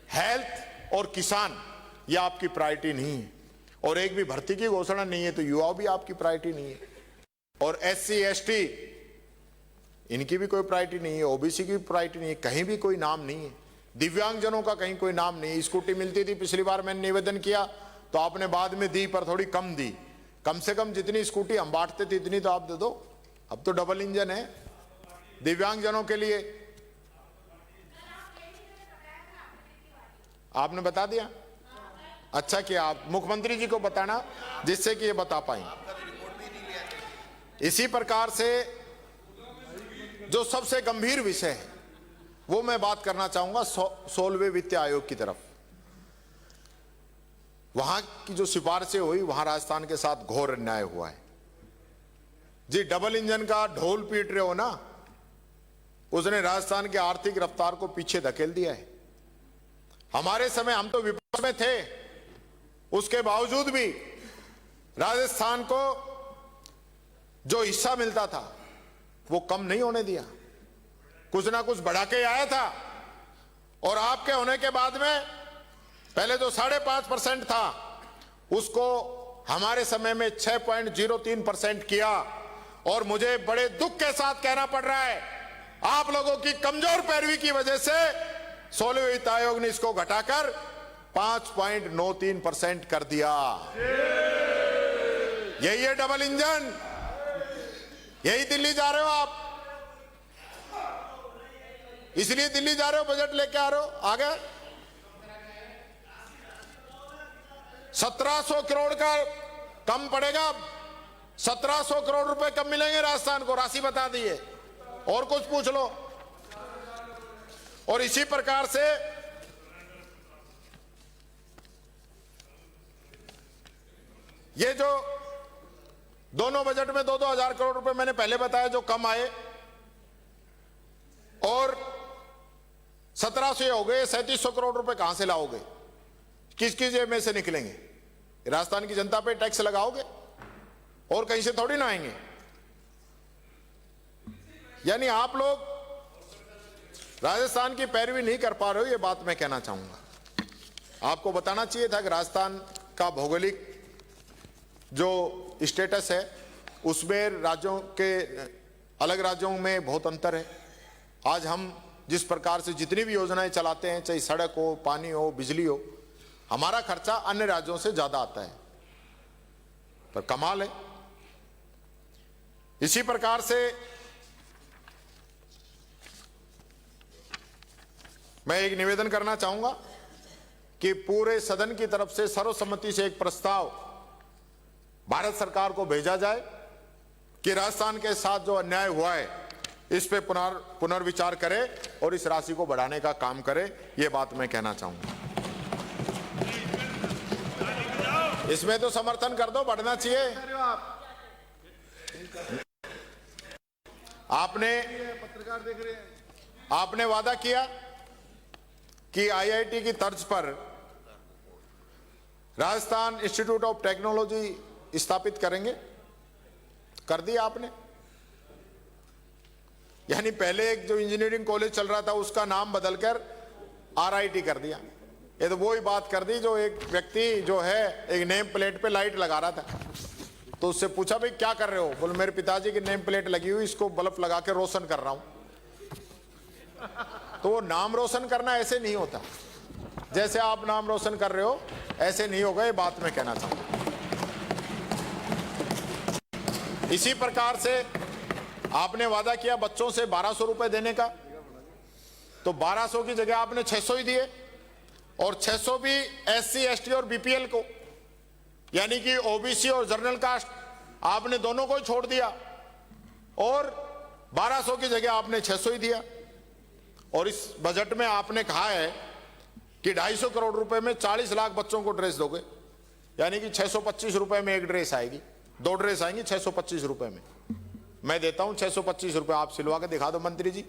हेल्थ और किसान, ये आपकी प्रायोरिटी नहीं है। और एक भी भर्ती की घोषणा नहीं है, तो युवा भी आपकी प्रायोरिटी नहीं है। और SC ST इनकी भी कोई प्रायोरिटी नहीं है, ओबीसी की भी प्रायोरिटी नहीं है, कहीं भी कोई नाम नहीं है। दिव्यांगजनों का कहीं कोई नाम नहीं है। स्कूटी मिलती थी पिछली बार, मैंने निवेदन किया तो आपने बाद में दी, पर थोड़ी कम दी। कम से कम जितनी स्कूटी हम बांटते थे इतनी तो आप दे दो। अब तो डबल इंजन है दिव्यांगजनों के लिए। आपने बता दिया, अच्छा किया। आप मुख्यमंत्री जी को बताना जिससे कि ये बता पाए। इसी प्रकार से जो सबसे गंभीर विषय है वो मैं बात करना चाहूंगा 16वें वित्त आयोग की तरफ। वहां की जो सिफारिशें हुई, वहां राजस्थान के साथ घोर अन्याय हुआ है जी। डबल इंजन का ढोल पीट रहे हो ना, उसने राजस्थान की आर्थिक रफ्तार को पीछे धकेल दिया है। हमारे समय हम तो विपक्ष में थे, उसके बावजूद भी राजस्थान को जो हिस्सा मिलता था वो कम नहीं होने दिया, कुछ ना कुछ बढ़ा के आया था। और आपके होने के बाद में पहले जो 5.5% था उसको हमारे समय में 6.03% किया। और मुझे बड़े दुख के साथ कहना पड़ रहा है, आप लोगों की कमजोर पैरवी की वजह से 16वें वित्त आयोग ने इसको घटाकर 5.93% कर दिया। यही है डबल इंजन, यही दिल्ली जा रहे हो आप, इसलिए दिल्ली जा रहे हो, बजट लेके आ रहे हो। आगे 1700 करोड़ का कम पड़ेगा, 1700 करोड़ रुपए कम मिलेंगे राजस्थान को, राशि बता दी है, और कुछ पूछ लो। और इसी प्रकार से ये जो दोनों बजट में 2-2 हजार करोड़ रुपए मैंने पहले बताया जो कम आए, और 1700 हो गए, 3700 करोड़ रुपए कहां से लाओगे? किसकी जेब में से निकलेंगे? राजस्थान की जनता पे टैक्स लगाओगे और कहीं से थोड़ी ना आएंगे। यानी आप लोग राजस्थान की पैरवी नहीं कर पा रहे हो, ये बात मैं कहना चाहूंगा। आपको बताना चाहिए था कि राजस्थान का भौगोलिक जो स्टेटस है उसमें राज्यों के अलग राज्यों में बहुत अंतर है। आज हम जिस प्रकार से जितनी भी योजनाएं चलाते हैं, चाहे सड़क हो, पानी हो, बिजली हो, हमारा खर्चा अन्य राज्यों से ज्यादा आता है, पर कमाल है। इसी प्रकार से मैं एक निवेदन करना चाहूंगा कि पूरे सदन की तरफ से सर्वसम्मति से एक प्रस्ताव भारत सरकार को भेजा जाए कि राजस्थान के साथ जो अन्याय हुआ है इस पे पुनर्विचार करे और इस राशि को बढ़ाने का काम करे। ये बात मैं कहना चाहूंगा। इसमें तो समर्थन कर दो, बढ़ना चाहिए। आपने वादा किया कि आईआईटी की तर्ज पर राजस्थान इंस्टीट्यूट ऑफ टेक्नोलॉजी स्थापित करेंगे, कर दिया आपने। यानी पहले एक जो इंजीनियरिंग कॉलेज चल रहा था उसका नाम बदलकर आरआईटी कर दिया। ये तो वही बात कर दी जो एक व्यक्ति जो है एक नेम प्लेट पे लाइट लगा रहा था, तो उससे पूछा भाई क्या कर रहे हो? बोले मेरे पिताजी की नेम प्लेट लगी हुई, इसको बल्ब लगा के रोशन कर रहा हूं। तो वो नाम रोशन करना ऐसे नहीं होता, जैसे आप नाम रोशन कर रहे हो ऐसे नहीं होगा, ये बात मैं कहना चाहूंगा। इसी प्रकार से आपने वादा किया बच्चों से 1200 रुपए देने का, तो 1200 की जगह आपने 600 ही दिए, और 600 भी एससी, एसटी और बीपीएल को, यानी कि ओबीसी और जनरल कास्ट आपने दोनों को ही छोड़ दिया, और 1200 की जगह आपने 600 ही दिया। और इस बजट में आपने कहा है कि 250 करोड़ रुपए में 40 लाख बच्चों को ड्रेस दोगे, यानी कि 625 रुपए में एक ड्रेस आएगी, 2 ड्रेस आएंगी 625 रुपए में। मैं देता हूं 625 रुपए, आप सिलवा के दिखा दो मंत्री जी,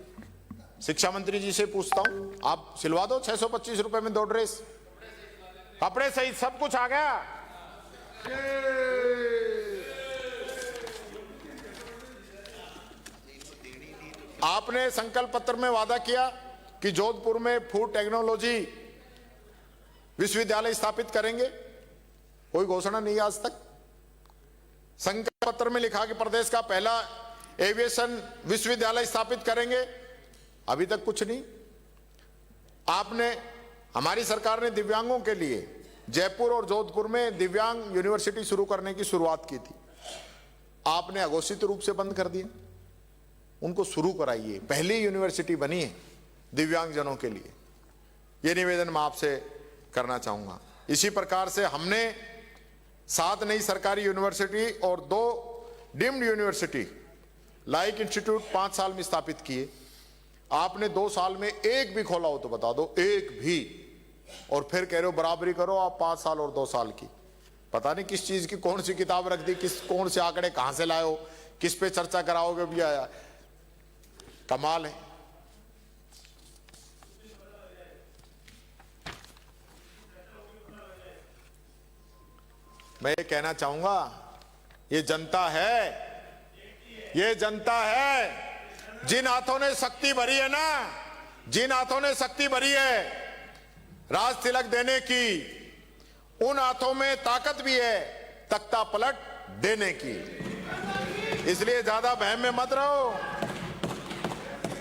शिक्षा मंत्री जी से पूछता हूं, आप सिलवा दो 625 रुपए में 2 ड्रेस, कपड़े सहित सब कुछ आ गया। आपने संकल्प पत्र में वादा किया कि जोधपुर में फूड टेक्नोलॉजी विश्वविद्यालय स्थापित करेंगे, कोई घोषणा नहीं आज तक। संकल्प पत्र में लिखा कि प्रदेश का पहला एविएशन विश्वविद्यालय स्थापित करेंगे, अभी तक कुछ नहीं। आपने, हमारी सरकार ने दिव्यांगों के लिए जयपुर और जोधपुर में दिव्यांग यूनिवर्सिटी शुरू करने की शुरुआत की थी, आपने अघोषित रूप से बंद कर दिया। उनको शुरू कराइए, पहली यूनिवर्सिटी बनी है दिव्यांगजनों के लिए। यह निवेदन मैं आपसे करना चाहूंगा। इसी प्रकार से हमने 7 नई सरकारी यूनिवर्सिटी और 2 डीम्ड यूनिवर्सिटी लाइक इंस्टीट्यूट 5 साल में स्थापित किए, आपने 2 साल में एक भी खोला हो तो बता दो, एक भी। और फिर कह रहे हो बराबरी करो आप 5 साल और 2 साल की। पता नहीं किस चीज की कौन सी किताब रख दी, कौन से आंकड़े कहां से लाए हो, किस पे चर्चा कराओगे भी आया, कमाल है। मैं ये कहना चाहूंगा, ये जनता है, ये जनता है, जिन हाथों ने शक्ति भरी है ना, जिन हाथों ने शक्ति भरी है राज तिलक देने की, उन हाथों में ताकत भी है तख्ता पलट देने की। इसलिए ज्यादा बहम में मत रहो,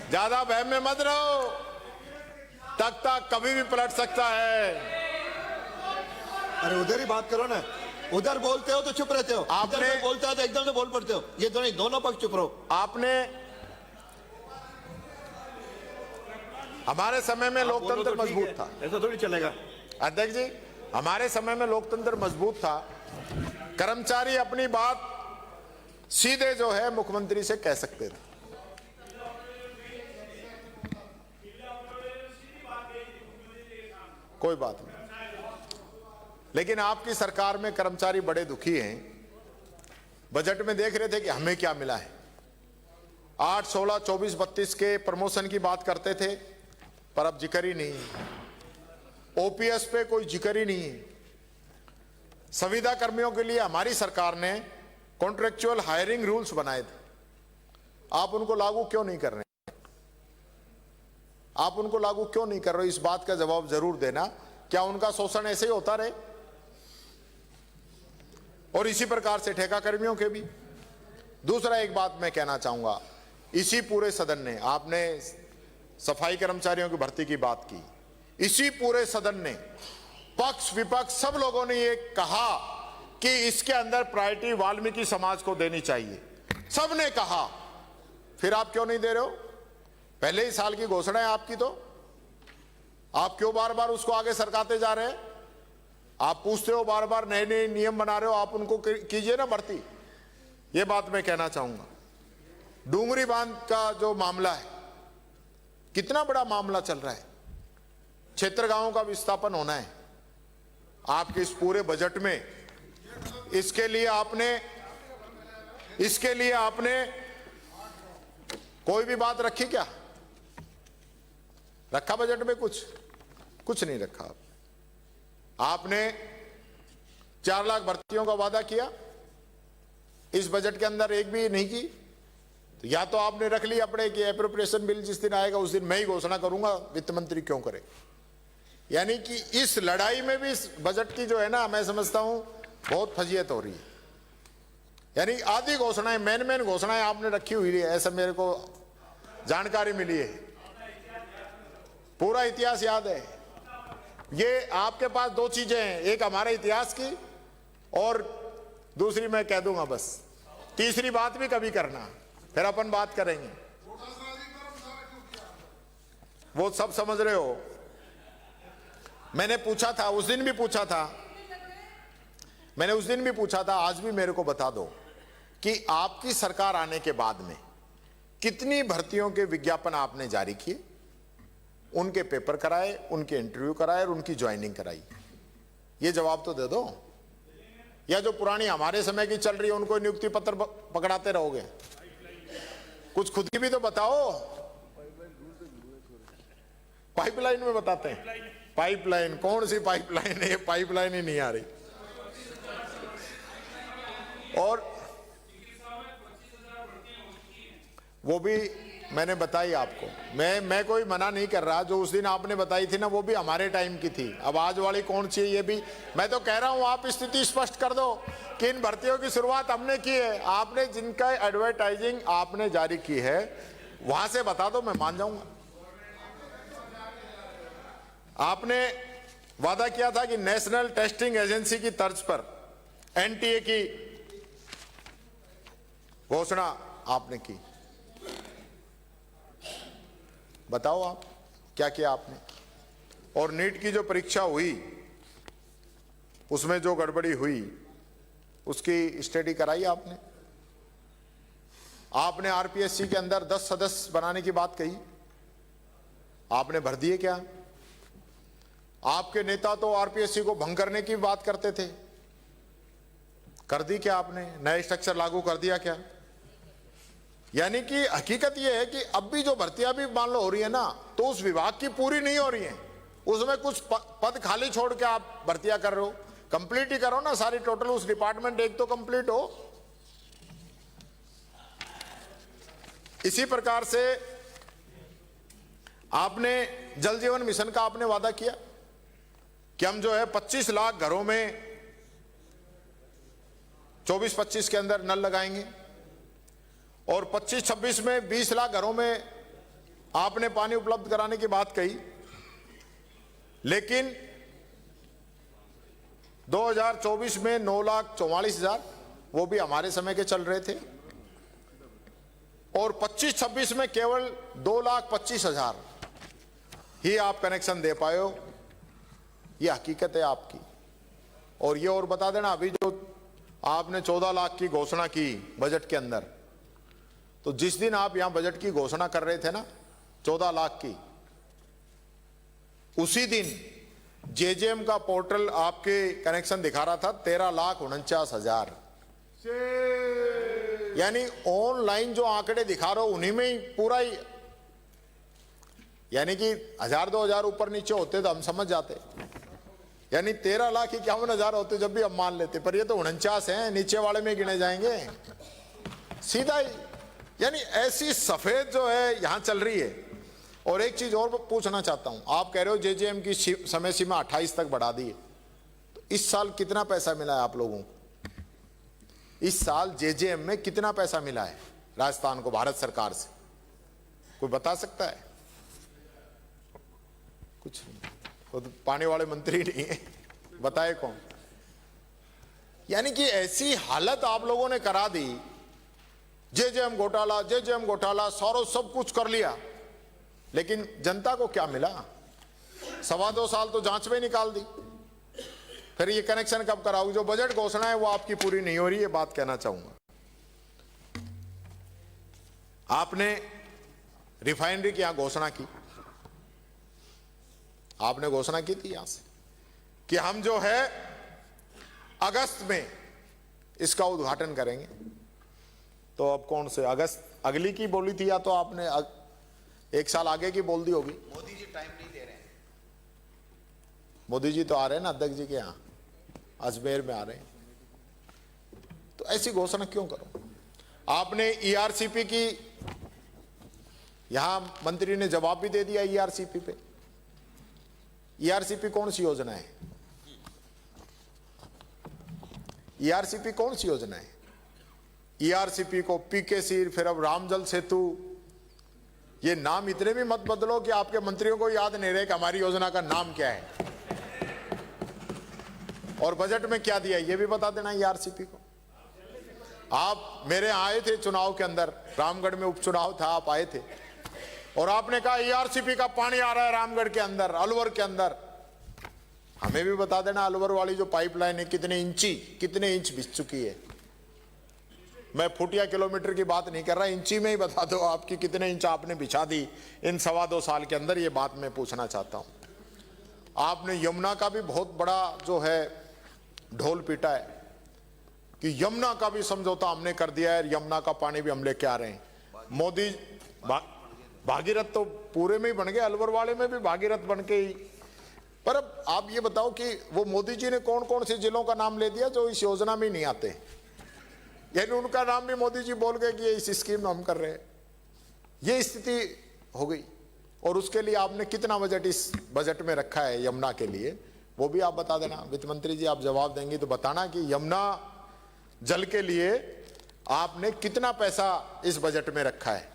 ज्यादा बहम में मत रहो, तख्ता कभी भी पलट सकता है। अरे उधर ही बात करो ना, उधर बोलते हो तो चुप रहते हो, आपने बोलते हो तो एकदम से बोल पड़ते हो। ये दोनों पक्ष चुप रहो। आपने हमारे समय में लोकतंत्र मजबूत था, ऐसा थोड़ी चलेगा अध्यक्ष जी। हमारे समय में लोकतंत्र मजबूत था, कर्मचारी अपनी बात सीधे जो है मुख्यमंत्री से कह सकते थे। कोई बात नहीं, लेकिन आपकी सरकार में कर्मचारी बड़े दुखी हैं। बजट में देख रहे थे कि हमें क्या मिला है। 8, 16, 24, 32 के प्रमोशन की बात करते थे, पर अब जिक्र ही नहीं है। ओपीएस पे कोई जिक्र ही नहीं है। संविदा कर्मियों के लिए हमारी सरकार ने कॉन्ट्रेक्चुअल हायरिंग रूल्स बनाए थे, आप उनको लागू क्यों नहीं कर रहे? आप उनको लागू क्यों नहीं कर रहे? इस बात का जवाब जरूर देना। क्या उनका शोषण ऐसे ही होता रहे? और इसी प्रकार से ठेका कर्मियों के भी। दूसरा एक बात मैं कहना चाहूंगा, इसी पूरे सदन ने, आपने सफाई कर्मचारियों की भर्ती की बात की, इसी पूरे सदन ने पक्ष विपक्ष सब लोगों ने ये कहा कि इसके अंदर प्रायोरिटी वाल्मीकि समाज को देनी चाहिए, सबने कहा। फिर आप क्यों नहीं दे रहे हो? पहले ही साल की घोषणा है आपकी, तो आप क्यों बार बार उसको आगे सरकाते जा रहे हैं? आप पूछते हो बार बार, नए नए नियम बना रहे हो, आप उनको कीजिए ना भर्ती। ये बात मैं कहना चाहूंगा। डूंगरी बांध का जो मामला है, कितना बड़ा मामला चल रहा है, क्षेत्र गांवों का विस्थापन होना है। आपके इस पूरे बजट में इसके लिए आपने कोई भी बात रखी क्या? रखा बजट में? कुछ नहीं रखा। आपने 4 लाख भर्तियों का वादा किया, इस बजट के अंदर एक भी नहीं की। तो या तो आपने रख ली अपने कि एप्रोप्रिएशन बिल जिस दिन आएगा उस दिन मैं ही घोषणा करूंगा, वित्त मंत्री क्यों करे? यानी कि इस लड़ाई में भी इस बजट की जो है ना, मैं समझता हूं बहुत फजीयत हो रही है। यानी आधी घोषणाएं, मेन घोषणाएं आपने रखी हुई है, ऐसा मेरे को जानकारी मिली है। पूरा इतिहास याद है। ये आपके पास 2 चीजें हैं, एक हमारे इतिहास की और दूसरी मैं कह दूंगा बस, तीसरी बात भी कभी करना, फिर अपन बात करेंगे। वो सब समझ रहे हो। मैंने पूछा था, उस दिन भी पूछा था, आज भी मेरे को बता दो कि आपकी सरकार आने के बाद में कितनी भर्तियों के विज्ञापन आपने जारी किए, उनके पेपर कराए, उनके इंटरव्यू कराए और उनकी ज्वाइनिंग कराई। ये जवाब तो दे दो। या जो पुरानी हमारे समय की चल रही है उनको नियुक्ति पत्र पकड़ाते रहोगे? कुछ खुद की भी तो बताओ। पाइपलाइन में बताते हैं। पाइपलाइन कौन सी पाइपलाइन है? पाइपलाइन ही नहीं आ रही। और वो भी मैंने बताई आपको। मैं कोई मना नहीं कर रहा, जो उस दिन आपने बताई थी ना वो भी हमारे टाइम की थी। अब आज वाली कौन सी है ये भी मैं तो कह रहा हूं, आप स्थिति स्पष्ट कर दो कि इन भर्तियों की शुरुआत हमने की है। आपने जिनका एडवर्टाइजिंग आपने जारी की है वहां से बता दो, मैं मान जाऊंगा। आपने वादा किया था कि नेशनल टेस्टिंग एजेंसी की तर्ज पर एनटीए की घोषणा आपने की। बताओ आप क्या किया आपने? और नीट की जो परीक्षा हुई उसमें जो गड़बड़ी हुई उसकी स्टडी कराई आपने? आपने आरपीएससी के अंदर 10 सदस्य बनाने की बात कही, आपने भर दिए क्या? आपके नेता तो आरपीएससी को भंग करने की बात करते थे, कर दी क्या आपने? नए स्ट्रक्चर लागू कर दिया क्या? यानी कि हकीकत यह है कि अब भी जो भर्तियां भी मान लो हो रही है ना, तो उस विभाग की पूरी नहीं हो रही है, उसमें कुछ पद खाली छोड़ के आप भर्तियां कर रहे हो। कंप्लीट ही करो ना सारी, टोटल उस डिपार्टमेंट एक तो कंप्लीट हो। इसी प्रकार से आपने जल जीवन मिशन का आपने वादा किया कि हम जो है 25 लाख घरों में 24-25 के अंदर नल लगाएंगे, और 25-26 में 20 लाख घरों में आपने पानी उपलब्ध कराने की बात कही। लेकिन 2024 में 9,44,000 वो भी हमारे समय के चल रहे थे, और 25-26 में केवल 2,25,000 ही आप कनेक्शन दे पाए हो। ये हकीकत है आपकी। और ये और बता देना, अभी जो आपने 14 लाख की घोषणा की बजट के अंदर, तो जिस दिन आप यहां बजट की घोषणा कर रहे थे ना 14 लाख की, उसी दिन जेजेएम का पोर्टल आपके कनेक्शन दिखा रहा था 13,49,000। यानी ऑनलाइन जो आंकड़े दिखा रहे हो उन्हीं में ही पूरा ही, यानी कि 1,000-2,000 ऊपर नीचे होते तो हम समझ जाते, यानी 13,51,000 होते जब भी हम मान लेते, पर ये तो 49 हैं, नीचे वाले में गिने जाएंगे सीधा ही। यानी ऐसी सफेद जो है यहां चल रही है। और एक चीज और पूछना चाहता हूं, आप कह रहे हो जेजेएम की समय सीमा 28 तक बढ़ा दी है, तो इस साल कितना पैसा मिला है आप लोगों को? इस साल जेजेएम में कितना पैसा मिला है राजस्थान को भारत सरकार से? कोई बता सकता है? कुछ तो पानी वाले मंत्री नहीं है, बताए कौन? यानी कि ऐसी हालत आप लोगों ने करा दी, जेजेएम घोटाला सारो सब कुछ कर लिया, लेकिन जनता को क्या मिला? 2.25 साल तो जांच में निकाल दी, फिर ये कनेक्शन कब कराओगे? जो बजट घोषणा है वो आपकी पूरी नहीं हो रही है, बात कहना चाहूंगा। आपने रिफाइनरी की यहां घोषणा की, आपने घोषणा की थी यहां से कि हम जो है अगस्त में इसका उद्घाटन करेंगे। तो अब कौन से अगस्त अगली की बोली थी, या तो आपने एक साल आगे की बोल दी होगी? मोदी जी टाइम नहीं दे रहे हैं। मोदी जी तो आ रहे हैं ना अध्यक्ष जी के यहाँ, अजमेर में आ रहे हैं, तो ऐसी घोषणा क्यों करो? आपने ईआरसीपी की, यहां मंत्री ने जवाब भी दे दिया ईआरसीपी पे। ईआरसीपी कौन सी योजना है? ईआरसीपी कौन सी योजना है? ईआरसीपी को पीकेसी, फिर अब रामजल सेतु, ये नाम इतने भी मत बदलो कि आपके मंत्रियों को याद नहीं रहे कि हमारी योजना का नाम क्या है और बजट में क्या दिया, ये भी बता देना ईआरसीपी को। आप मेरे आए थे चुनाव के अंदर, रामगढ़ में उपचुनाव था, आप आए थे और आपने कहा ईआरसीपी का पानी आ रहा है रामगढ़ के अंदर, अलवर के अंदर। हमें भी बता देना अलवर वाली जो पाइपलाइन है कितने इंच बिछ चुकी है। मैं फुटिया किलोमीटर की बात नहीं कर रहा, इंची में ही बता दो आपकी कितने इंच आपने बिछा दी इन 2.25 साल के अंदर, ये बात मैं पूछना चाहता हूं। आपने यमुना का भी बहुत बड़ा जो है ढोल पीटा है कि यमुना का भी समझौता हमने कर दिया है, यमुना का पानी भी हम लेके आ रहे हैं। मोदी भागीरथ तो पूरे में ही बन गए, अलवर वाले में भी भागीरथ बन के ही। पर अब आप ये बताओ कि वो मोदी जी ने कौन कौन से जिलों का नाम ले दिया जो इस योजना में नहीं आते, यानी उनका नाम भी मोदी जी बोल गए कि ये इस स्कीम में हम कर रहे हैं। ये स्थिति हो गई। और उसके लिए आपने कितना बजट इस बजट में रखा है यमुना के लिए, वो भी आप बता देना। वित्त मंत्री जी आप जवाब देंगे तो बताना कि यमुना जल के लिए आपने कितना पैसा इस बजट में रखा है,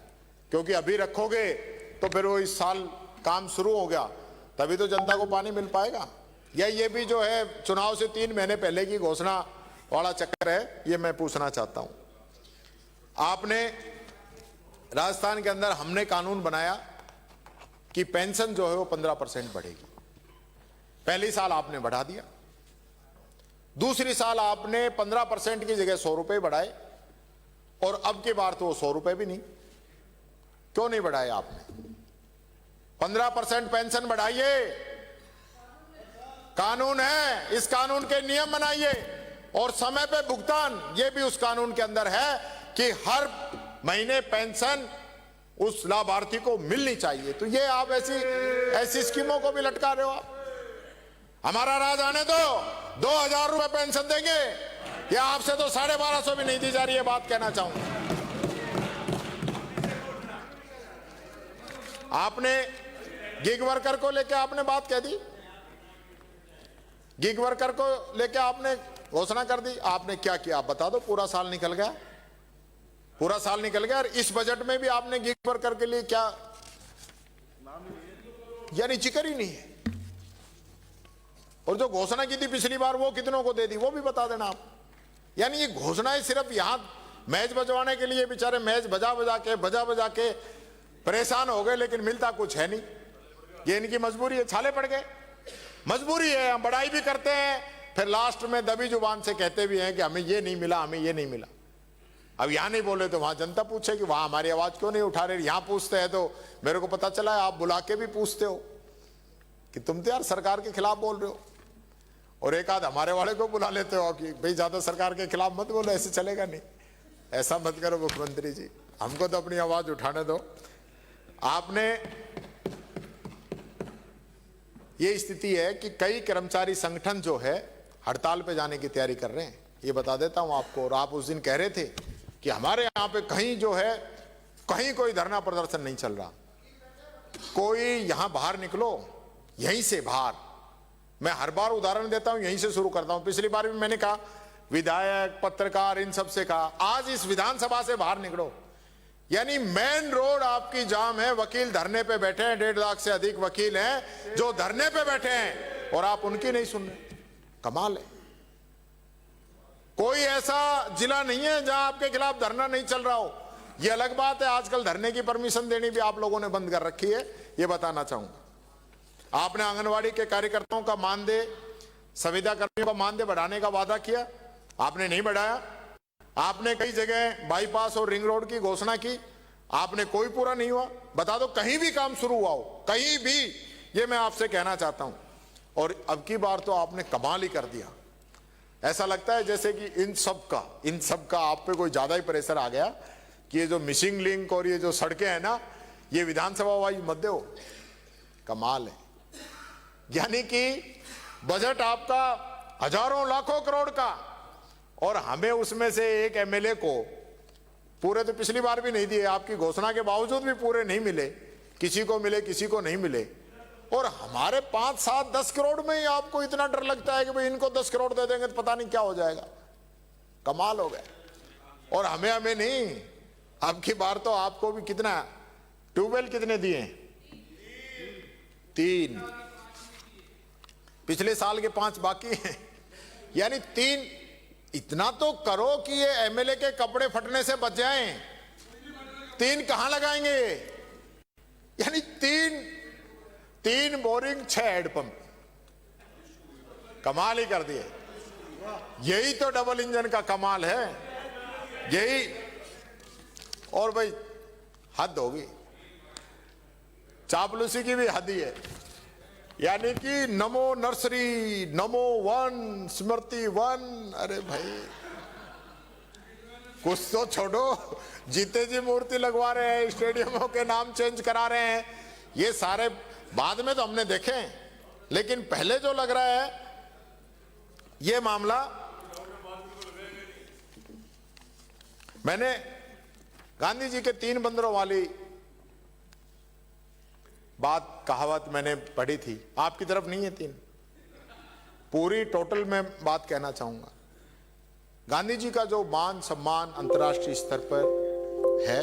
क्योंकि अभी रखोगे तो फिर वो इस साल काम शुरू हो गया तभी तो जनता को पानी मिल पाएगा, या ये भी जो है चुनाव से 3 महीने पहले की घोषणा वाला चक्कर है, ये मैं पूछना चाहता हूं। आपने राजस्थान के अंदर हमने कानून बनाया कि पेंशन जो है वो 15% बढ़ेगी। पहली साल आपने बढ़ा दिया, दूसरी साल आपने 15% की जगह 100 रुपए बढ़ाए, और अब की बार तो 100 रुपए भी नहीं। क्यों नहीं बढ़ाया आपने? 15% पेंशन बढ़ाइए, कानून है, इस कानून के नियम बनाइए, और समय पे भुगतान, ये भी उस कानून के अंदर है कि हर महीने पेंशन उस लाभार्थी को मिलनी चाहिए। तो ये आप ऐसी स्कीमों को भी लटका रहे हो आप। हमारा राज आने दो, 2000 रुपए पेंशन देंगे, या आपसे तो 1250 भी नहीं दी जा रही है, बात कहना चाहूंगा। आपने गिग वर्कर को लेकर आपने बात कह दी, गिग वर्कर को लेकर आपने घोषणा कर दी। आपने क्या किया आप बता दो? पूरा साल निकल गया, पूरा साल निकल गया, और इस बजट में भी आपने गिग वर्कर के लिए क्या, यानी जिक्र ही नहीं है। और जो घोषणा की थी पिछली बार वो कितनों को दे दी वो भी बता देना आप। यानी ये घोषणाएं सिर्फ यहां मैच बजवाने के लिए, बेचारे मैच बजा बजा के परेशान हो गए, लेकिन मिलता कुछ है नहीं। ये इनकी मजबूरी है, छाले पड़ गए, मजबूरी है। हम बड़ाई भी करते हैं, फिर लास्ट में दबी जुबान से कहते भी हैं कि हमें ये नहीं मिला, हमें ये नहीं मिला। अब यहां नहीं बोले तो वहां जनता पूछे कि वहां हमारी आवाज क्यों नहीं उठा रहे। यहां पूछते हैं तो मेरे को पता चला है आप बुला के भी पूछते हो कि तुम तो यार सरकार के खिलाफ बोल रहे हो, और एक आध हमारे वाले को बुला लेते हो कि भाई ज्यादा सरकार के खिलाफ मत बोलो, ऐसे चलेगा नहीं, ऐसा मत करो मुख्यमंत्री जी, हमको तो अपनी आवाज उठाने दो। आपने ये स्थिति है कि कई कर्मचारी संगठन जो है हड़ताल पे जाने की तैयारी कर रहे हैं, ये बता देता हूं आपको। और आप उस दिन कह रहे थे कि हमारे यहां पे कहीं जो है कहीं कोई धरना प्रदर्शन नहीं चल रहा, कोई यहां बाहर निकलो, यहीं से बाहर। मैं हर बार उदाहरण देता हूं, यहीं से शुरू करता हूं। पिछली बार भी मैंने कहा, विधायक, पत्रकार, इन सब से कहा, आज इस विधानसभा से बाहर निकलो। यानी मेन रोड आपकी जाम है, वकील धरने पे बैठे हैं, 1.5 लाख से अधिक वकील हैं जो धरने पे बैठे हैं, और आप उनकी नहीं सुन रहे। कमाल है। कोई ऐसा जिला नहीं है जहां आपके खिलाफ धरना नहीं चल रहा हो। यह अलग बात है, आजकल धरने की परमिशन देनी भी आप लोगों ने बंद कर रखी है, यह बताना चाहूंगा। आपने आंगनवाड़ी के कार्यकर्ताओं का मानदेय, संविदा कर्मियों का मानदेय बढ़ाने का वादा किया, आपने नहीं बढ़ाया। आपने कई जगह बाईपास और रिंग रोड की घोषणा की, आपने कोई पूरा नहीं हुआ। बता दो कहीं भी काम शुरू हुआ हो, कहीं भी, ये मैं आपसे कहना चाहता हूं। और अब की बार तो आपने कमाल ही कर दिया। ऐसा लगता है जैसे कि इन सब का आप पे कोई ज्यादा ही प्रेशर आ गया कि ये जो मिसिंग लिंक और ये जो सड़कें हैं ना, ये विधानसभा वाइज मत दो। कमाल है। यानी कि बजट आपका हजारों लाखों करोड़ का, और हमें उसमें से एक एमएलए को पूरे तो पिछली बार भी नहीं दिए, आपकी घोषणा के बावजूद भी पूरे नहीं मिले, किसी को मिले किसी को नहीं मिले। और हमारे 5, 7, 10 करोड़ में ही आपको इतना डर लगता है कि भाई इनको 10 करोड़ दे देंगे तो पता नहीं क्या हो जाएगा। कमाल हो गया। और हमें नहीं, अब की बार तो आपको भी कितना, ट्यूबवेल कितने दिए? 3, पिछले साल के 5 बाकी हैं, यानी 3। इतना तो करो कि ये एमएलए के कपड़े फटने से बच जाएं। 3 कहां लगाएंगे? यानी 3 बोरिंग, 6 हैंडपंप, कमाल ही कर दिए। यही तो डबल इंजन का कमाल है, यही। और भाई हद होगी, चापलूसी की भी हद ही है। यानी कि नमो नर्सरी, नमो वन, स्मृति वन, अरे भाई कुछ तो छोड़ो। जीते जी मूर्ति लगवा रहे हैं, स्टेडियमों के नाम चेंज करा रहे हैं, ये सारे बाद में तो हमने देखे, लेकिन पहले जो लग रहा है ये मामला, मैंने गांधी जी के 3 बंदरों वाली बात, कहावत मैंने पढ़ी थी, आपकी तरफ नहीं है 3, पूरी टोटल में बात कहना चाहूंगा। गांधी जी का जो मान सम्मान अंतर्राष्ट्रीय स्तर पर है,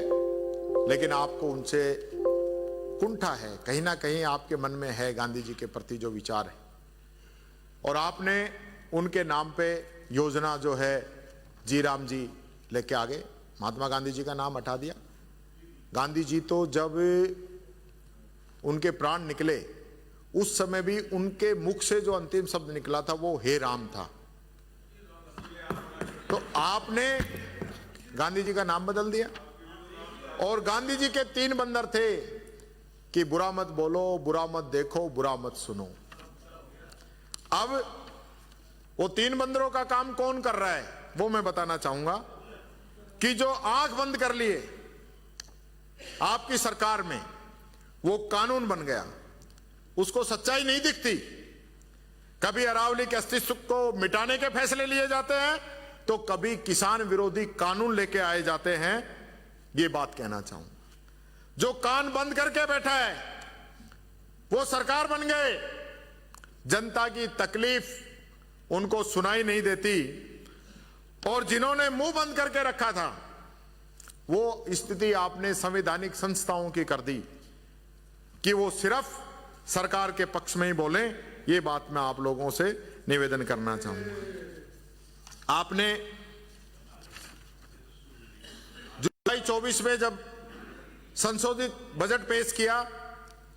लेकिन आपको उनसे कुंठा है, कहीं ना कहीं आपके मन में है गांधी जी के प्रति जो विचार है। और आपने उनके नाम पे योजना जो है जी राम जी लेके आ गए, महात्मा गांधी जी का नाम हटा दिया। गांधी जी तो जब उनके प्राण निकले उस समय भी उनके मुख से जो अंतिम शब्द निकला था वो हे राम था। तो आपने गांधी जी का नाम बदल दिया। और गांधी जी के 3 बंदर थे कि बुरा मत बोलो, बुरा मत देखो, बुरा मत सुनो। अब वो 3 बंदरों का काम कौन कर रहा है वो मैं बताना चाहूंगा कि जो आंख बंद कर लिए आपकी सरकार में, वो कानून बन गया, उसको सच्चाई नहीं दिखती। कभी अरावली के अस्तित्व को मिटाने के फैसले लिए जाते हैं तो कभी किसान विरोधी कानून लेके आए जाते हैं। ये बात कहना चाहूंगा। जो कान बंद करके बैठा है वो सरकार बन गए, जनता की तकलीफ उनको सुनाई नहीं देती, और जिन्होंने मुंह बंद करके रखा था वो स्थिति आपने संवैधानिक संस्थाओं की कर दी कि वो सिर्फ सरकार के पक्ष में ही बोलें। ये बात मैं आप लोगों से निवेदन करना चाहूंगा। आपने जुलाई 24 में जब संशोधित बजट पेश किया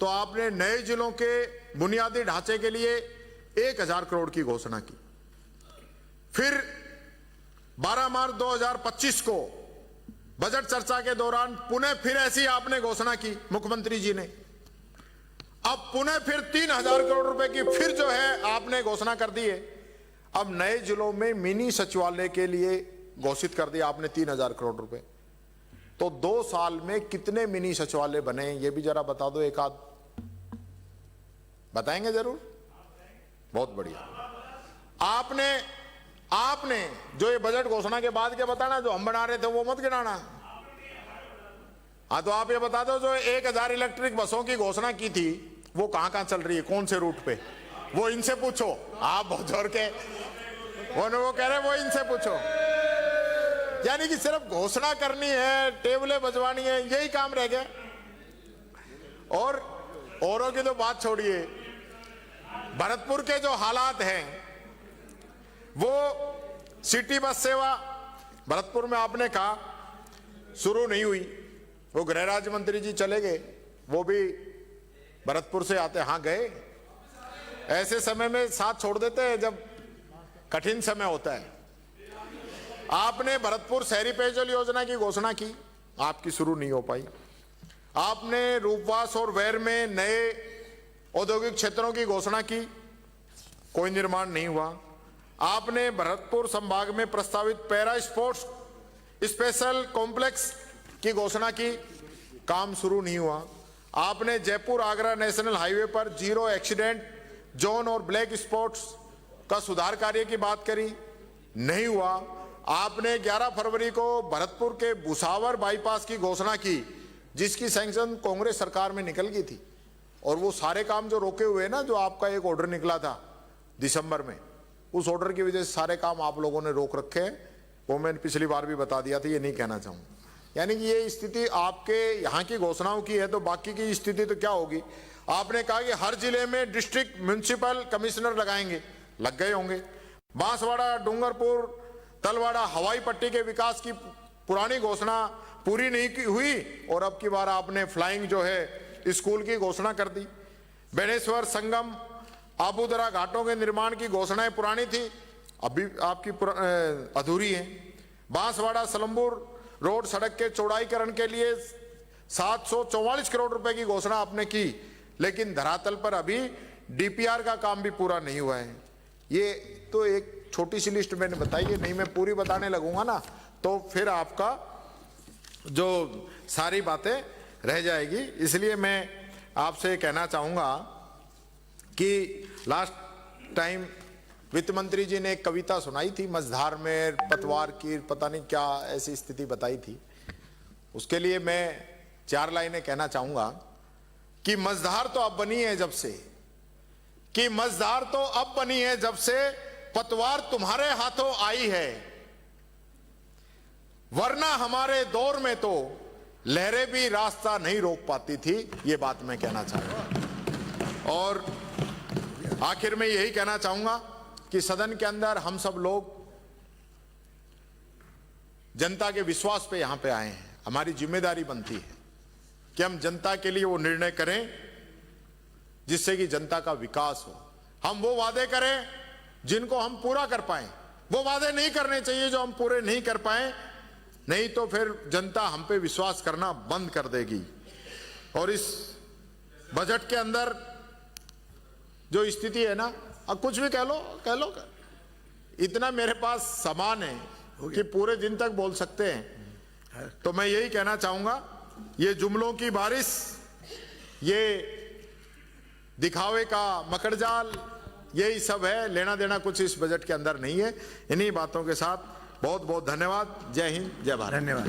तो आपने नए जिलों के बुनियादी ढांचे के लिए 1000 करोड़ की घोषणा की। फिर 12 मार्च 2025 को बजट चर्चा के दौरान पुनः फिर ऐसी आपने घोषणा की मुख्यमंत्री जी ने। अब पुनः फिर 3000 करोड़ रुपए की फिर जो है आपने घोषणा कर दी है। अब नए जिलों में मिनी सचिवालय के लिए घोषित कर दिया आपने 3000 करोड़ रुपए। तो 2 साल में कितने मिनी सचिवालय बने ये भी जरा बता दो, एक आध बताएंगे जरूर? बहुत बढ़िया। आपने जो ये बजट घोषणा के बाद के बताना, जो हम बना रहे थे वो मत गिनाना। हाँ, तो आप ये बता दो जो 1000 इलेक्ट्रिक बसों की घोषणा की थी वो कहां कहां चल रही है, कौन से रूट पे, वो इनसे पूछो। आप बहुत जोर के वो कह रहे वो इनसे पूछो। यानी कि सिर्फ घोषणा करनी है, टेबलें बजवानी है, यही काम रह गया। और औरों की तो बात छोड़िए, भरतपुर के जो हालात हैं वो सिटी बस सेवा भरतपुर में आपने कहा शुरू नहीं हुई। वो गृह राज्य मंत्री जी चले गए, वो भी भरतपुर से आते, हाँ गए। ऐसे समय में साथ छोड़ देते हैं जब कठिन समय होता है। आपने भरतपुर शहरी पेयजल योजना की घोषणा की, आपकी शुरू नहीं हो पाई। आपने रूपवास और वैर में नए औद्योगिक क्षेत्रों की घोषणा की, कोई निर्माण नहीं हुआ। आपने भरतपुर संभाग में प्रस्तावित पैरा स्पोर्ट्स स्पेशल कॉम्प्लेक्स की घोषणा की, काम शुरू नहीं हुआ। आपने जयपुर आगरा नेशनल हाईवे पर 0 एक्सीडेंट जोन और ब्लैक स्पॉट्स का सुधार कार्य की बात करी, नहीं हुआ। आपने 11 फरवरी को भरतपुर के भुसावर बाईपास की घोषणा की, जिसकी सैंक्शन कांग्रेस सरकार में निकल गई थी। और वो सारे काम जो रोके हुए ना, जो आपका एक ऑर्डर निकला था दिसंबर में, उस ऑर्डर की वजह से सारे काम आप लोगों ने रोक रखे हैं। वो मैंने पिछली बार भी बता दिया था, ये नहीं कहना चाहूंगा। यानी कि ये स्थिति आपके यहाँ की घोषणाओं की है, तो बाकी की स्थिति तो क्या होगी। आपने कहा कि हर जिले में डिस्ट्रिक्ट म्युनिसिपल कमिश्नर लगाएंगे, लग गए होंगे। बांसवाड़ा, डूंगरपुर, तलवाड़ा हवाई पट्टी के विकास की पुरानी घोषणा पूरी नहीं हुई, और अब की बार आपने फ्लाइंग जो है स्कूल की घोषणा कर दी। बेनेश्वर, संगम, आबूदरा घाटों के निर्माण की घोषणाएं पुरानी थी, अभी आपकी अधूरी है। बांसवाड़ा सलम्बुर रोड सड़क के चौड़ाईकरण के लिए 744 करोड़ रुपए की घोषणा आपने की, लेकिन धरातल पर अभी डीपीआर का काम भी पूरा नहीं हुआ है। ये तो एक छोटी सी लिस्ट मैंने बताई है, नहीं मैं पूरी बताने लगूंगा ना तो फिर आपका जो सारी बातें रह जाएगी। इसलिए मैं आपसे कहना चाहूंगा कि लास्ट टाइम वित्त मंत्री जी ने एक कविता सुनाई थी, मझधार में पतवार की पता नहीं क्या ऐसी स्थिति बताई थी। उसके लिए मैं 4 लाइनें कहना चाहूंगा कि मझधार तो अब बनी है जब से, कि मझधार तो अब बनी है जब से पतवार तुम्हारे हाथों आई है, वरना हमारे दौर में तो लहरें भी रास्ता नहीं रोक पाती थी। ये बात मैं कहना चाहूंगा। और आखिर में यही कहना चाहूंगा कि सदन के अंदर हम सब लोग जनता के विश्वास पे यहां पे आए हैं। हमारी जिम्मेदारी बनती है कि हम जनता के लिए वो निर्णय करें जिससे कि जनता का विकास हो। हम वो वादे करें जिनको हम पूरा कर पाए, वो वादे नहीं करने चाहिए जो हम पूरे नहीं कर पाए। नहीं तो फिर जनता हम पे विश्वास करना बंद कर देगी। और इस बजट के अंदर जो स्थिति है ना, अब कुछ भी कह लो, इतना मेरे पास सामान है कि पूरे दिन तक बोल सकते हैं। तो मैं यही कहना चाहूंगा, ये जुमलों की बारिश, ये दिखावे का मकड़जाल, यही सब है। लेना देना कुछ इस बजट के अंदर नहीं है। इन्हीं बातों के साथ बहुत बहुत धन्यवाद। जय हिंद, जय भारत। धन्यवाद।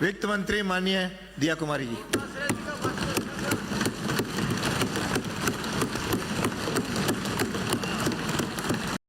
वित्त मंत्री माननीय दिया कुमारी जी।